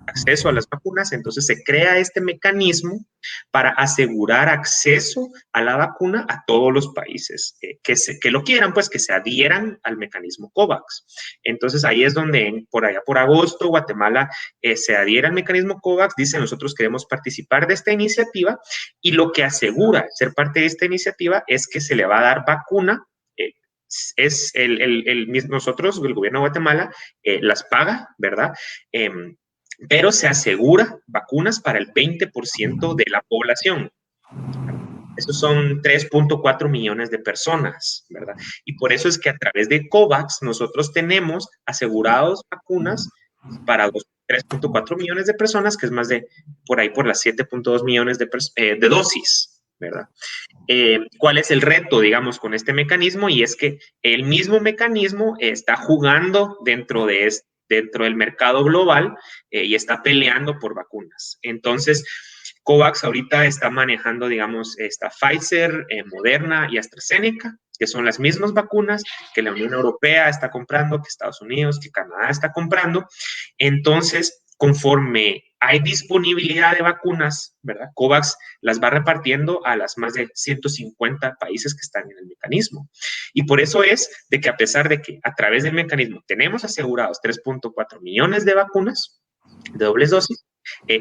Speaker 2: acceso a las vacunas. Entonces se crea este mecanismo para asegurar acceso a la vacuna a todos los países que lo quieran, pues que se adhieran al mecanismo COVAX. Entonces ahí es donde por allá por agosto Guatemala se adhiere al mecanismo COVAX, dice nosotros queremos participar de esta iniciativa y lo que asegura ser parte de esta iniciativa es que se le va a dar vacuna. Es nosotros, el gobierno de Guatemala, las paga, ¿verdad? Pero se asegura vacunas para el 20% de la población. Esos son 3.4 millones de personas, ¿verdad? Y por eso es que a través de COVAX nosotros tenemos asegurados vacunas para 3.4 millones de personas, que es más de por ahí por las 7.2 millones de dosis, ¿verdad? ¿Cuál es el reto, digamos, con este mecanismo? Y es que el mismo mecanismo está jugando dentro del mercado global y está peleando por vacunas. Entonces, COVAX ahorita está manejando, digamos, está Pfizer, Moderna y AstraZeneca, que son las mismas vacunas que la Unión Europea está comprando, que Estados Unidos, que Canadá está comprando. Entonces, conforme hay disponibilidad de vacunas, ¿verdad? COVAX las va repartiendo a las más de 150 países que están en el mecanismo. Y por eso es de que a pesar de que a través del mecanismo tenemos asegurados 3.4 millones de vacunas de dobles dosis,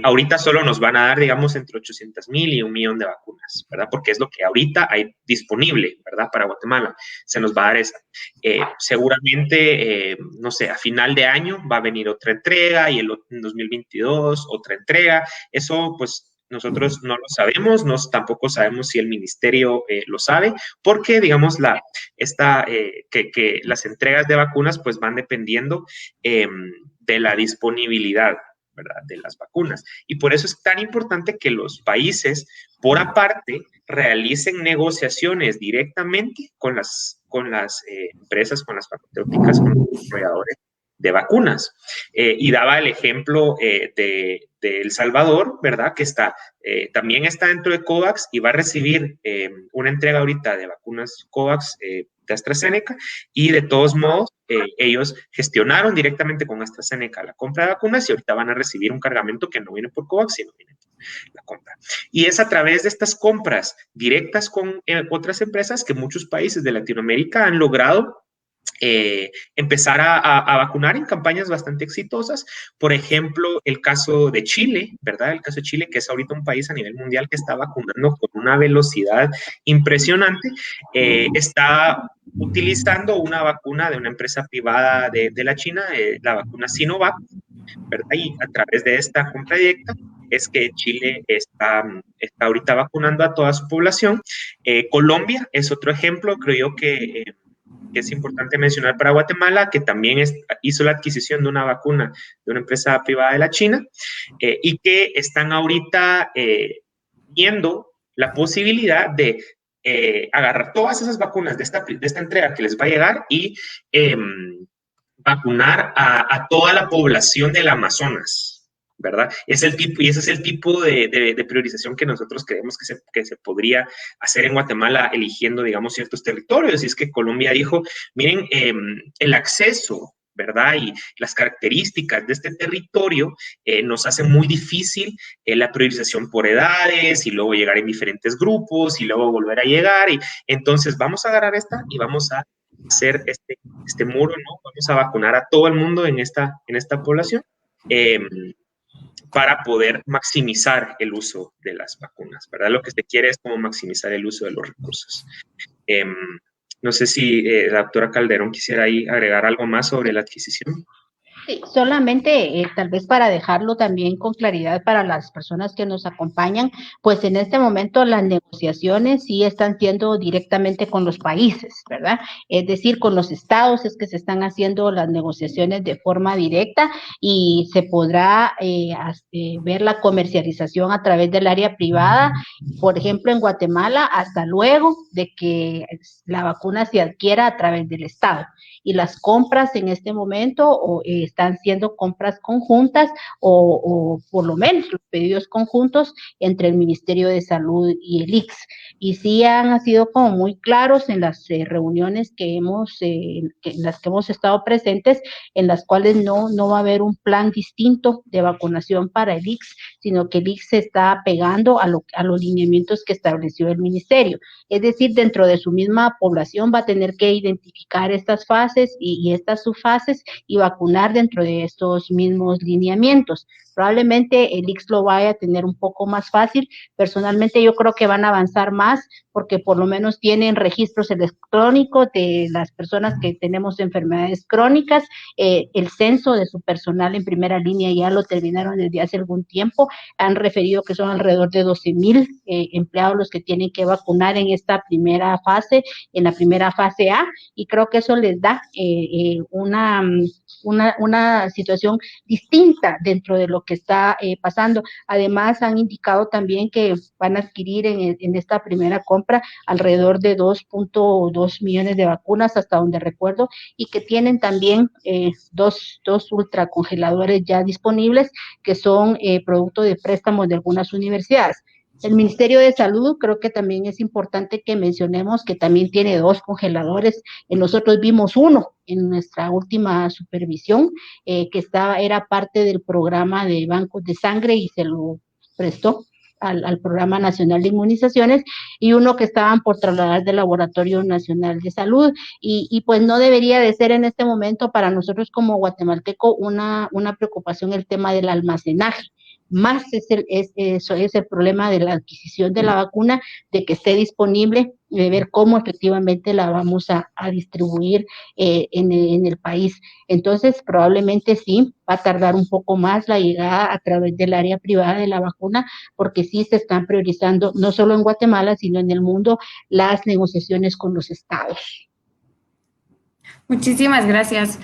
Speaker 2: ahorita solo nos van a dar, digamos, entre 800,000 y 1 millón de vacunas, ¿verdad? Porque es lo que ahorita hay disponible, ¿verdad? Para Guatemala, se nos va a dar esa. Seguramente, no sé, a final de año va a venir otra entrega y en 2022 otra entrega. Eso, pues, nosotros no lo sabemos, tampoco sabemos si el ministerio lo sabe, porque, digamos, que las entregas de vacunas pues van dependiendo de la disponibilidad, ¿verdad?, de las vacunas. Y por eso es tan importante que los países, por aparte, realicen negociaciones directamente con las empresas, con las farmacéuticas, con los desarrolladores de vacunas. Y daba el ejemplo de El Salvador, ¿verdad?, que también está dentro de COVAX y va a recibir una entrega ahorita de vacunas COVAX de AstraZeneca, y de todos modos ellos gestionaron directamente con AstraZeneca la compra de vacunas y ahorita van a recibir un cargamento que no viene por COVAX, sino viene por la compra. Y es a través de estas compras directas con otras empresas que muchos países de Latinoamérica han logrado empezar a vacunar en campañas bastante exitosas. Por ejemplo, el caso de Chile, ¿verdad? El caso de Chile, que es ahorita un país a nivel mundial que está vacunando con una velocidad impresionante, está utilizando una vacuna de una empresa privada de la China, la vacuna Sinovac, ¿verdad? Y a través de esta compra directa es que Chile está ahorita vacunando a toda su población. Colombia es otro ejemplo, creo yo que es importante mencionar para Guatemala, que también hizo la adquisición de una vacuna de una empresa privada de la China, y que están ahorita viendo la posibilidad de agarrar todas esas vacunas de esta entrega que les va a llegar y vacunar a toda la población del Amazonas, ¿verdad? Ese es el tipo de priorización que nosotros creemos que se podría hacer en Guatemala, eligiendo, digamos, ciertos territorios. Y es que Colombia dijo, miren, el acceso, ¿verdad?, y las características de este territorio nos hace muy difícil la priorización por edades, y luego llegar en diferentes grupos, y luego volver a llegar. Y entonces vamos a agarrar esta y vamos a hacer este muro, ¿no? Vamos a vacunar a todo el mundo en esta población, para poder maximizar el uso de las vacunas, ¿verdad? Lo que se quiere es como maximizar el uso de los recursos. No sé si la doctora Calderón quisiera ahí agregar algo más sobre la adquisición.
Speaker 4: Sí, solamente tal vez para dejarlo también con claridad para las personas que nos acompañan, pues en este momento las negociaciones sí están siendo directamente con los países, ¿verdad? Es decir, con los estados es que se están haciendo las negociaciones de forma directa, y se podrá ver la comercialización a través del área privada, por ejemplo en Guatemala, hasta luego de que la vacuna se adquiera a través del estado. Y las compras en este momento están siendo compras conjuntas o por lo menos los pedidos conjuntos entre el Ministerio de Salud y el ICS. Y sí han sido como muy claros en las reuniones en las que hemos estado presentes, en las cuales no va a haber un plan distinto de vacunación para el ICS, sino que el ICS se está pegando a los lineamientos que estableció el Ministerio. Es decir, dentro de su misma población va a tener que identificar estas fases y estas subfases y vacunar dentro de estos mismos lineamientos. Probablemente el ICS lo vaya a tener un poco más fácil. Personalmente yo creo que van a avanzar más, porque por lo menos tienen registros electrónicos de las personas que tenemos enfermedades crónicas, el censo de su personal en primera línea ya lo terminaron desde hace algún tiempo, han referido que son alrededor de 12,000 empleados los que tienen que vacunar en esta primera fase, en la primera fase A, y creo que eso les da una situación distinta dentro de lo que está pasando. Además, han indicado también que van a adquirir en esta primera compra alrededor de 2.2 millones de vacunas, hasta donde recuerdo, y que tienen también dos ultracongeladores ya disponibles, que son producto de préstamos de algunas universidades. El Ministerio de Salud, creo que también es importante que mencionemos que también tiene 2 congeladores. Nosotros vimos uno en nuestra última supervisión, que era parte del programa de bancos de sangre y se lo prestó al Programa Nacional de Inmunizaciones, y uno que estaban por trasladar del Laboratorio Nacional de Salud, y pues no debería de ser en este momento para nosotros como guatemalteco una preocupación el tema del almacenaje. más eso es el problema de la adquisición de la vacuna, de que esté disponible, de ver cómo efectivamente la vamos a distribuir en el país. Entonces, probablemente sí, va a tardar un poco más la llegada a través del área privada de la vacuna, porque sí se están priorizando, no solo en Guatemala, sino en el mundo, las negociaciones con los estados.
Speaker 1: Muchísimas gracias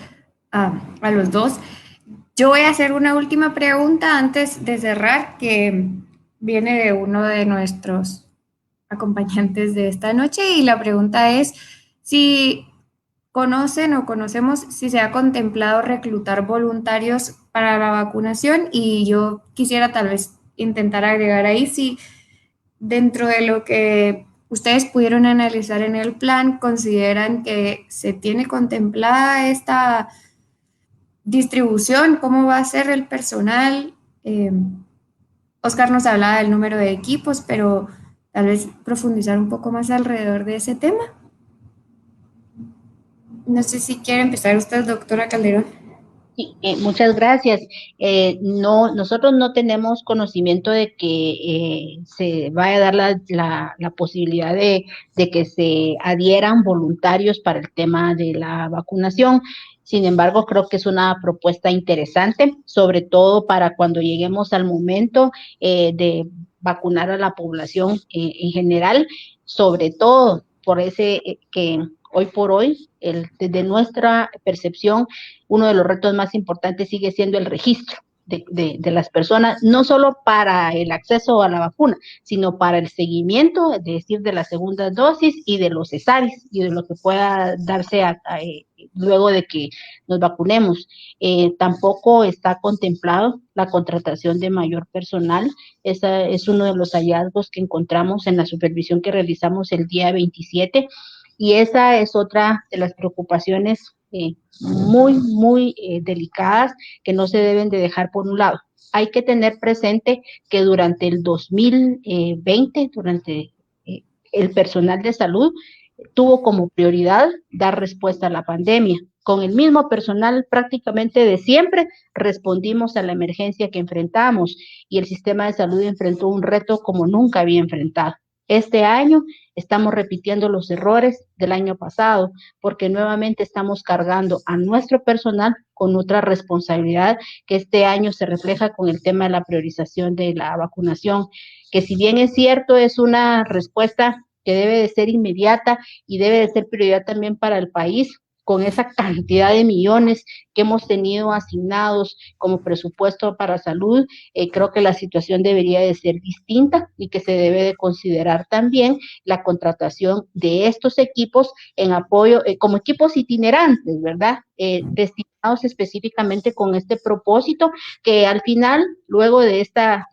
Speaker 1: a los dos. Yo voy a hacer una última pregunta antes de cerrar, que viene de uno de nuestros acompañantes de esta noche, y la pregunta es si conocen o conocemos si se ha contemplado reclutar voluntarios para la vacunación, y yo quisiera tal vez intentar agregar ahí si dentro de lo que ustedes pudieron analizar en el plan, consideran que se tiene contemplada esta distribución, cómo va a ser el personal. Oscar nos hablaba del número de equipos, pero tal vez profundizar un poco más alrededor de ese tema. No sé si quiere empezar usted, doctora Calderón.
Speaker 4: Sí, muchas gracias. No, nosotros no tenemos conocimiento de que se vaya a dar la posibilidad de que se adhieran voluntarios para el tema de la vacunación. Sin embargo, creo que es una propuesta interesante, sobre todo para cuando lleguemos al momento de vacunar a la población en general, sobre todo por ese que hoy por hoy, desde nuestra percepción, uno de los retos más importantes sigue siendo el registro de las personas, no solo para el acceso a la vacuna, sino para el seguimiento, es decir, de las segundas dosis y de los cesares y de lo que pueda darse luego de que nos vacunemos. Tampoco está contemplado la contratación de mayor personal. Esa es uno de los hallazgos que encontramos en la supervisión que realizamos el día 27, y esa es otra de las preocupaciones muy delicadas que no se deben de dejar por un lado. Hay que tener presente que durante el 2020, durante el personal de salud, tuvo como prioridad dar respuesta a la pandemia. Con el mismo personal prácticamente de siempre respondimos a la emergencia que enfrentamos, y el sistema de salud enfrentó un reto como nunca había enfrentado. Este año estamos repitiendo los errores del año pasado, porque nuevamente estamos cargando a nuestro personal con otra responsabilidad que este año se refleja con el tema de la priorización de la vacunación, que si bien es cierto, es una respuesta que debe de ser inmediata y debe de ser prioridad también para el país, con esa cantidad de millones que hemos tenido asignados como presupuesto para salud, creo que la situación debería de ser distinta y que se debe de considerar también la contratación de estos equipos en apoyo, como equipos itinerantes, ¿verdad? Destinados específicamente con este propósito, que al final, luego de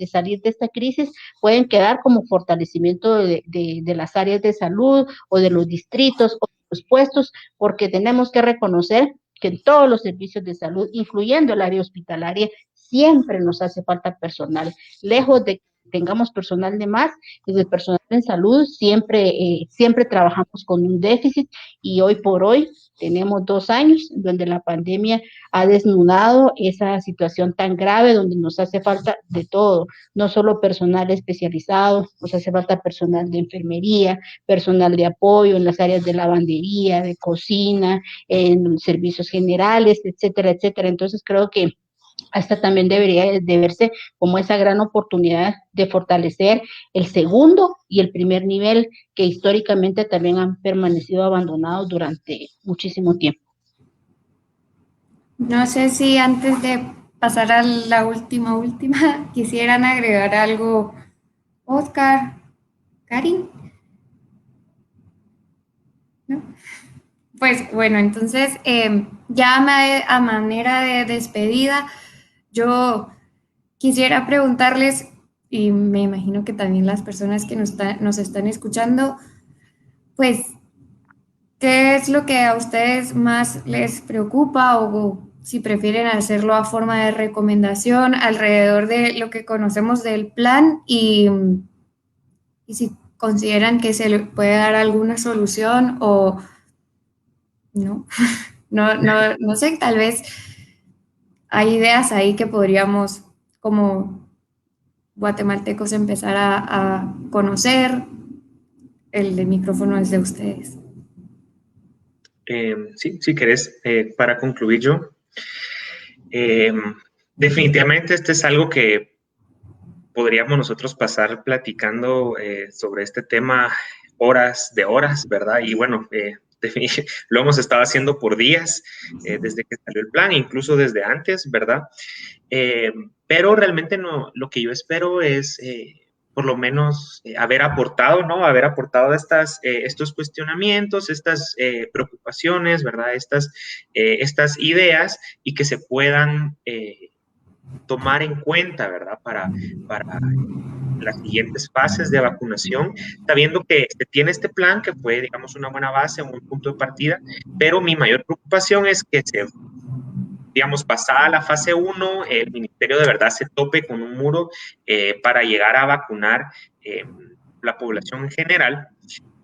Speaker 4: salir de esta crisis, pueden quedar como fortalecimiento de las áreas de salud o de los distritos o de los puestos, porque tenemos que reconocer que en todos los servicios de salud, incluyendo el área hospitalaria, siempre nos hace falta personal. Lejos de que tengamos personal de más, desde el personal en salud siempre trabajamos con un déficit, y hoy por hoy tenemos 2 años donde la pandemia ha desnudado esa situación tan grave, donde nos hace falta de todo, no solo personal especializado, nos hace falta personal de enfermería, personal de apoyo en las áreas de lavandería, de cocina, en servicios generales, etcétera, etcétera. Entonces creo que esta también debería de verse como esa gran oportunidad de fortalecer el segundo y el primer nivel, que históricamente también han permanecido abandonados durante muchísimo tiempo.
Speaker 1: No sé si antes de pasar a la última, quisieran agregar algo, Oscar, Karin, ¿no? Pues bueno, entonces ya a manera de despedida, yo quisiera preguntarles, y me imagino que también las personas que nos están escuchando, pues, ¿qué es lo que a ustedes más les preocupa, o si prefieren hacerlo a forma de recomendación alrededor de lo que conocemos del plan, y si consideran que se le puede dar alguna solución o no? No sé, tal vez hay ideas ahí que podríamos como guatemaltecos empezar a conocer. El micrófono es de ustedes.
Speaker 2: Sí, si querés, para concluir yo, definitivamente este es algo que podríamos nosotros pasar platicando sobre este tema horas de horas, ¿verdad? Y bueno, lo hemos estado haciendo por días, desde que salió el plan, incluso desde antes, ¿verdad? Pero realmente no, lo que yo espero es por lo menos haber aportado, ¿no? Haber aportado estos cuestionamientos, estas preocupaciones, ¿verdad? Estas ideas y que se puedan tomar en cuenta, ¿verdad? Para las siguientes fases de vacunación, sabiendo que se tiene este plan que fue, digamos, una buena base, un punto de partida, pero mi mayor preocupación es que digamos, pasada la fase 1, el ministerio de verdad se tope con un muro para llegar a vacunar la población en general.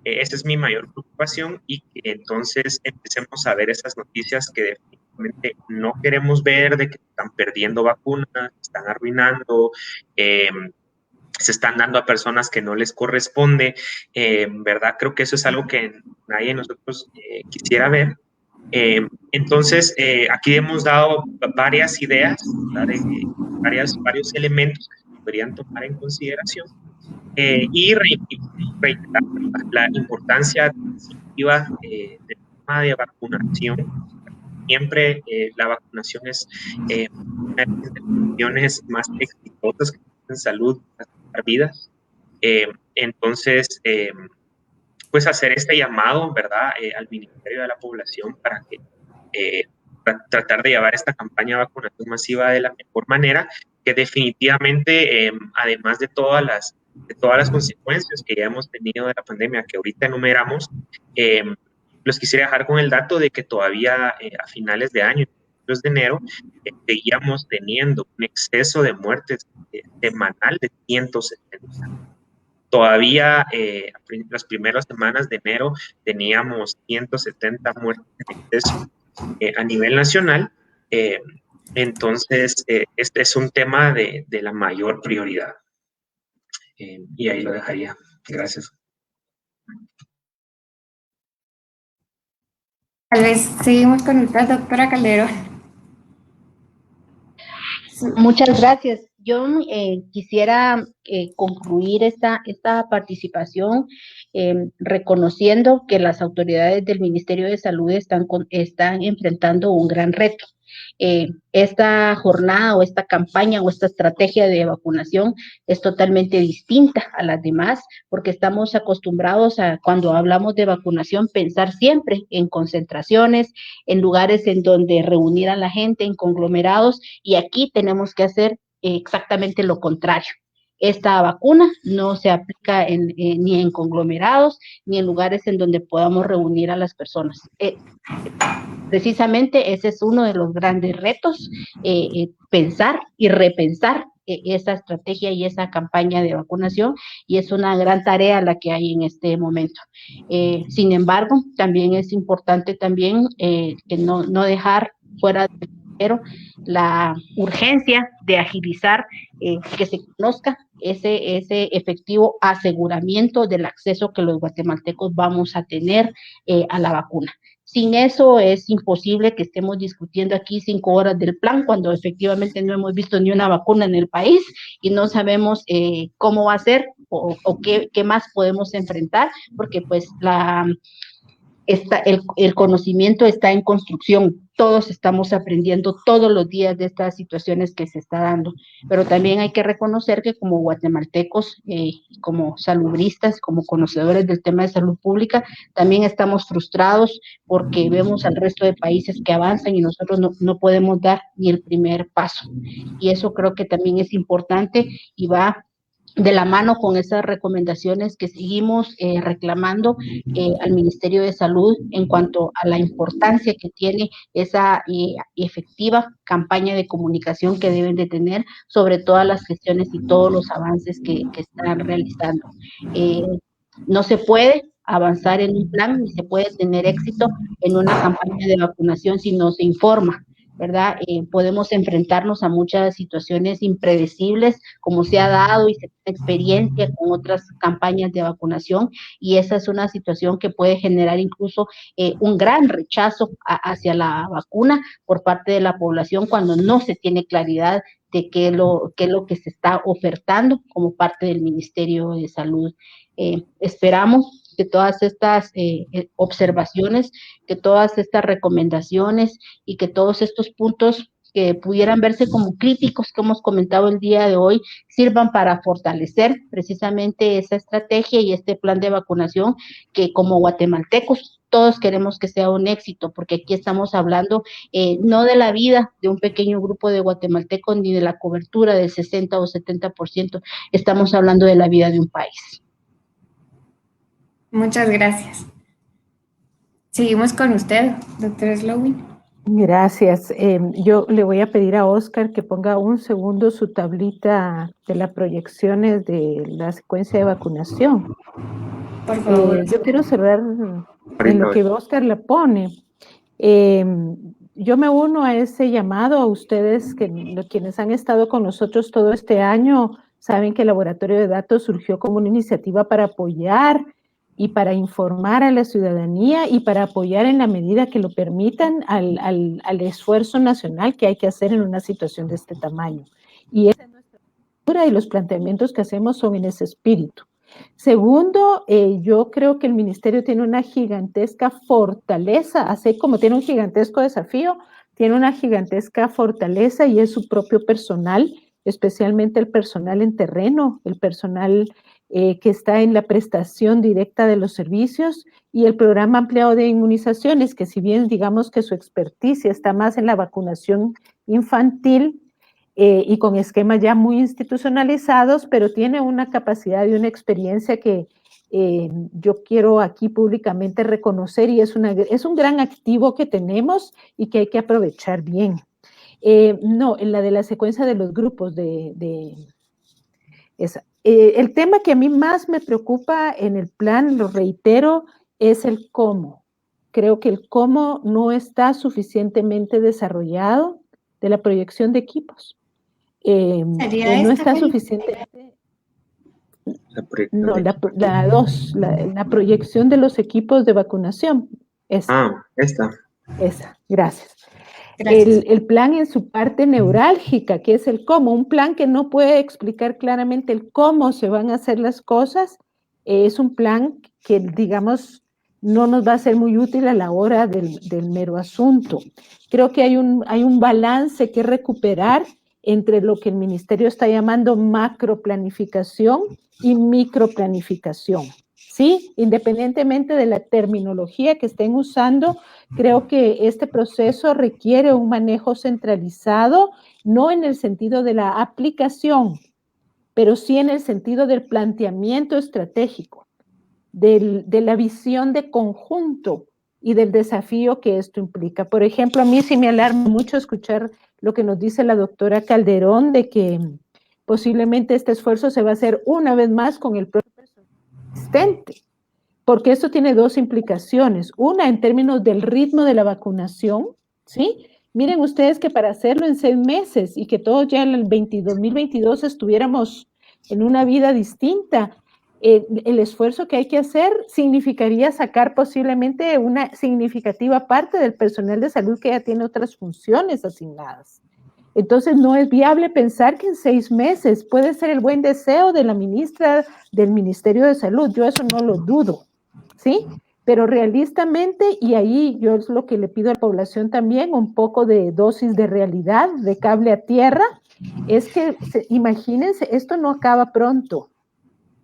Speaker 2: Esa es mi mayor preocupación y que entonces empecemos a ver esas noticias que definitivamente no queremos ver, de que están perdiendo vacunas, están arruinando, se están dando a personas que no les corresponde, ¿verdad? Creo que eso es algo que nadie de nosotros quisiera ver. Entonces, aquí hemos dado varias ideas, varios elementos que se podrían tomar en consideración y reiterar la importancia definitiva del tema de vacunación. Siempre la vacunación es una de las intervenciones más exitosas que en salud para salvar vidas. Entonces, pues hacer este llamado, ¿verdad?, al Ministerio de la Población para que tratar de llevar esta campaña de vacunación masiva de la mejor manera, que definitivamente, además de todas las consecuencias que ya hemos tenido de la pandemia, que ahorita enumeramos, los quisiera dejar con el dato de que todavía a finales de año, de enero, seguíamos teniendo un exceso de muertes semanal de 170. Todavía las primeras semanas de enero teníamos 170 muertes en exceso a nivel nacional. Entonces, este es un tema de la mayor prioridad. Y ahí lo dejaría. Gracias.
Speaker 1: Tal vez seguimos con usted, doctora Calderón.
Speaker 4: Muchas gracias. Yo quisiera concluir esta participación reconociendo que las autoridades del Ministerio de Salud están enfrentando un gran reto. Esta jornada o esta campaña o esta estrategia de vacunación es totalmente distinta a las demás porque estamos acostumbrados a, cuando hablamos de vacunación, pensar siempre en concentraciones, en lugares en donde reunir a la gente, en conglomerados, y aquí tenemos que hacer exactamente lo contrario. Esta vacuna no se aplica ni en conglomerados ni en lugares en donde podamos reunir a las personas. Precisamente ese es uno de los grandes retos, pensar y repensar esa estrategia y esa campaña de vacunación, y es una gran tarea la que hay en este momento. Sin embargo, también es importante que no dejar fuera de la urgencia de agilizar, que se conozca ese efectivo aseguramiento del acceso que los guatemaltecos vamos a tener a la vacuna. Sin eso es imposible que estemos discutiendo aquí 5 horas del plan cuando efectivamente no hemos visto ni una vacuna en el país y no sabemos cómo va a ser o qué más podemos enfrentar, porque pues el conocimiento está en construcción. Todos estamos aprendiendo todos los días de estas situaciones que se está dando, pero también hay que reconocer que como guatemaltecos, como salubristas, como conocedores del tema de salud pública, también estamos frustrados porque vemos al resto de países que avanzan y nosotros no podemos dar ni el primer paso. Y eso creo que también es importante y va de la mano con esas recomendaciones que seguimos reclamando al Ministerio de Salud en cuanto a la importancia que tiene esa efectiva campaña de comunicación que deben de tener sobre todas las gestiones y todos los avances que están realizando. No se puede avanzar en un plan ni se puede tener éxito en una campaña de vacunación si no se informa. ¿verdad? Podemos enfrentarnos a muchas situaciones impredecibles, como se ha dado y se tiene experiencia con otras campañas de vacunación, y esa es una situación que puede generar incluso un gran rechazo hacia la vacuna por parte de la población cuando no se tiene claridad de qué es lo que se está ofertando como parte del Ministerio de Salud. Esperamos que todas estas observaciones, que todas estas recomendaciones y que todos estos puntos que pudieran verse como críticos que hemos comentado el día de hoy sirvan para fortalecer precisamente esa estrategia y este plan de vacunación que como guatemaltecos todos queremos que sea un éxito, porque aquí estamos hablando no de la vida de un pequeño grupo de guatemaltecos ni de la cobertura del 60 o 70%, estamos hablando de la vida de un país.
Speaker 1: Muchas gracias. Seguimos con usted, doctora Slowin.
Speaker 3: Gracias. Yo le voy a pedir a Oscar que ponga un segundo su tablita de las proyecciones de la secuencia de vacunación.
Speaker 1: Por favor.
Speaker 3: Yo quiero cerrar en lo que Oscar le pone. Yo me uno a ese llamado a ustedes, quienes han estado con nosotros todo este año, saben que el Laboratorio de Datos surgió como una iniciativa para apoyar y para informar a la ciudadanía y para apoyar en la medida que lo permitan al esfuerzo nacional que hay que hacer en una situación de este tamaño. Y esa es nuestra postura y los planteamientos que hacemos son en ese espíritu. Segundo, yo creo que el ministerio tiene una gigantesca fortaleza, así como tiene un gigantesco desafío, tiene una gigantesca fortaleza y es su propio personal, especialmente el personal en terreno, el personal que está en la prestación directa de los servicios y el programa ampliado de inmunizaciones, que si bien digamos que su experticia está más en la vacunación infantil, y con esquemas ya muy institucionalizados, pero tiene una capacidad y una experiencia que yo quiero aquí públicamente reconocer y es un gran activo que tenemos y que hay que aprovechar bien. No, en la de la secuencia de los grupos de esa. El tema que a mí más me preocupa en el plan, lo reitero, es el cómo. Creo que el cómo no está suficientemente desarrollado de la proyección de equipos. No está suficientemente. No, la dos, la proyección de los equipos de vacunación.
Speaker 2: Esta.
Speaker 3: Esa, gracias. El plan en su parte neurálgica, que es el cómo, un plan que no puede explicar claramente el cómo se van a hacer las cosas, es un plan que, digamos, no nos va a ser muy útil a la hora del mero asunto. Creo que hay un balance que recuperar entre lo que el ministerio está llamando macroplanificación y microplanificación, ¿sí? Independientemente de la terminología que estén usando, creo que este proceso requiere un manejo centralizado, no en el sentido de la aplicación, pero sí en el sentido del planteamiento estratégico, de la visión de conjunto y del desafío que esto implica. Por ejemplo, a mí sí me alarma mucho escuchar lo que nos dice la doctora Calderón de que posiblemente este esfuerzo se va a hacer una vez más con el propio personal existente, porque esto tiene dos implicaciones. Una, en términos del ritmo de la vacunación, ¿sí? Miren ustedes que para hacerlo en 6 meses y que todos ya en el 2022 estuviéramos en una vida distinta, el esfuerzo que hay que hacer significaría sacar posiblemente una significativa parte del personal de salud que ya tiene otras funciones asignadas. Entonces no es viable pensar que en 6 meses puede ser el buen deseo de la ministra del Ministerio de Salud, yo eso no lo dudo, ¿sí? Pero realistamente, y ahí yo es lo que le pido a la población también, un poco de dosis de realidad, de cable a tierra, es que imagínense, esto no acaba pronto.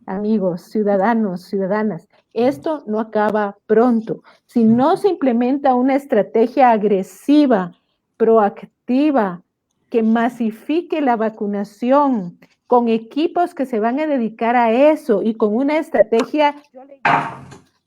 Speaker 3: Amigos, ciudadanos, ciudadanas, esto no acaba pronto. Si no se implementa una estrategia agresiva, proactiva, que masifique la vacunación, con equipos que se van a dedicar a eso y con una estrategia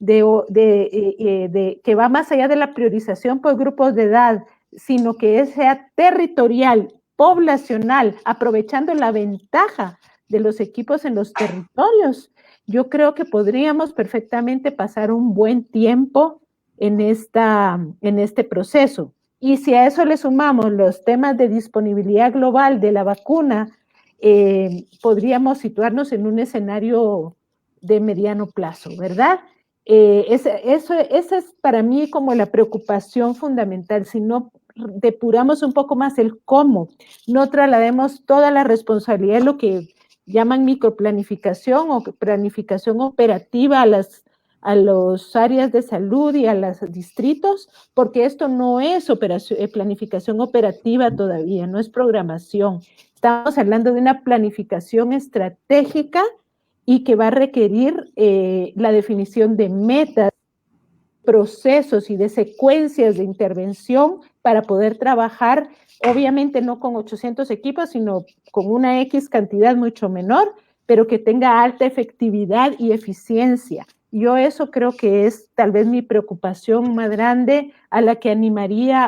Speaker 3: que va más allá de la priorización por grupos de edad, sino que sea territorial, poblacional, aprovechando la ventaja de los equipos en los territorios, yo creo que podríamos perfectamente pasar un buen tiempo en este proceso. Y si a eso le sumamos los temas de disponibilidad global de la vacuna, podríamos situarnos en un escenario de mediano plazo, ¿verdad? Esa es para mí como la preocupación fundamental. Si no depuramos un poco más el cómo, no traslademos toda la responsabilidad de lo que llaman microplanificación o planificación operativa a las áreas de salud y a los distritos, porque esto no es planificación operativa todavía, no es programación. Estamos hablando de una planificación estratégica y que va a requerir la definición de metas, procesos y de secuencias de intervención para poder trabajar, obviamente no con 800 equipos, sino con una X cantidad mucho menor, pero que tenga alta efectividad y eficiencia. Yo eso creo que es tal vez mi preocupación más grande, a la que animaría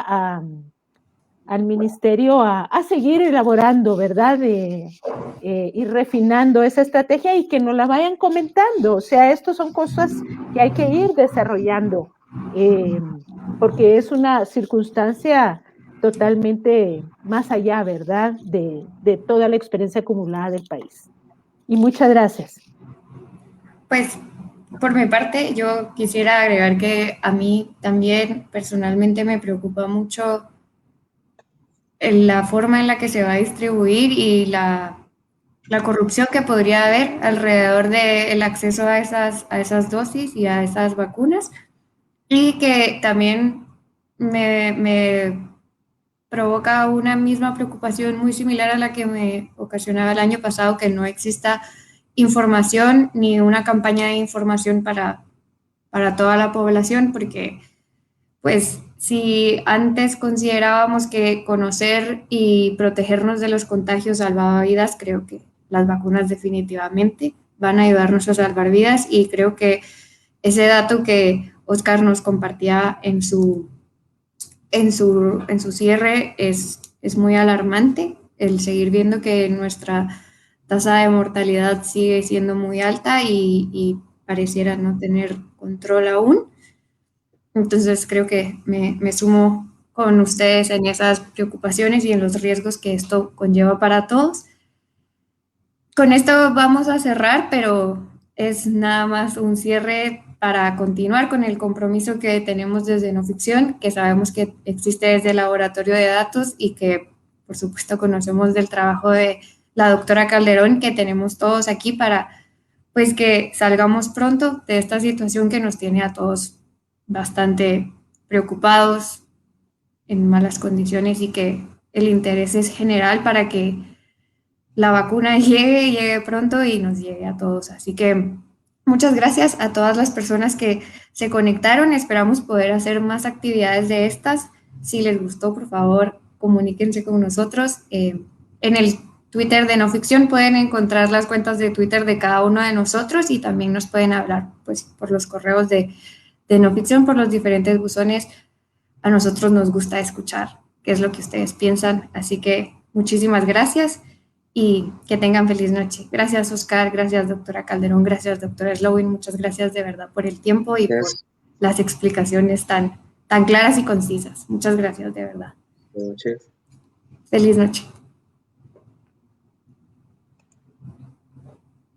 Speaker 3: al ministerio a seguir elaborando, ¿verdad? Y refinando esa estrategia y que nos la vayan comentando. O sea, estas son cosas que hay que ir desarrollando, porque es una circunstancia totalmente más allá, ¿verdad? De toda la experiencia acumulada del país. Y muchas gracias.
Speaker 1: Pues, por mi parte, yo quisiera agregar que a mí también personalmente me preocupa mucho la forma en la que se va a distribuir y la corrupción que podría haber alrededor del acceso a esas dosis y a esas vacunas. Y que también me provoca una misma preocupación muy similar a la que me ocasionaba el año pasado, que no exista información ni una campaña de información para toda la población, porque pues si antes considerábamos que conocer y protegernos de los contagios salvaba vidas, creo que las vacunas definitivamente van a ayudarnos a salvar vidas, y creo que ese dato que Oscar nos compartía en su cierre es muy alarmante, el seguir viendo que nuestra tasa de mortalidad sigue siendo muy alta y pareciera no tener control aún. Entonces creo que me sumo con ustedes en esas preocupaciones y en los riesgos que esto conlleva para todos. Con esto vamos a cerrar, pero es nada más un cierre para continuar con el compromiso que tenemos desde No Ficción, que sabemos que existe desde el laboratorio de datos y que por supuesto conocemos del trabajo de la doctora Calderón, que tenemos todos aquí para pues que salgamos pronto de esta situación que nos tiene a todos bastante preocupados, en malas condiciones, y que el interés es general para que la vacuna llegue pronto y nos llegue a todos. Así que muchas gracias a todas las personas que se conectaron. Esperamos poder hacer más actividades de estas. Si les gustó, por favor, comuníquense con nosotros. En el Twitter de No Ficción pueden encontrar las cuentas de Twitter de cada uno de nosotros, y también nos pueden hablar pues, por los correos de No Ficción, por los diferentes buzones. A nosotros nos gusta escuchar qué es lo que ustedes piensan. Así que muchísimas gracias y que tengan feliz noche. Gracias, Oscar. Gracias, doctora Calderón. Gracias, doctora Slowin. Muchas gracias de verdad por el tiempo y por las explicaciones tan claras y concisas. Muchas gracias, de verdad.
Speaker 2: Buenas noches.
Speaker 1: Feliz noche.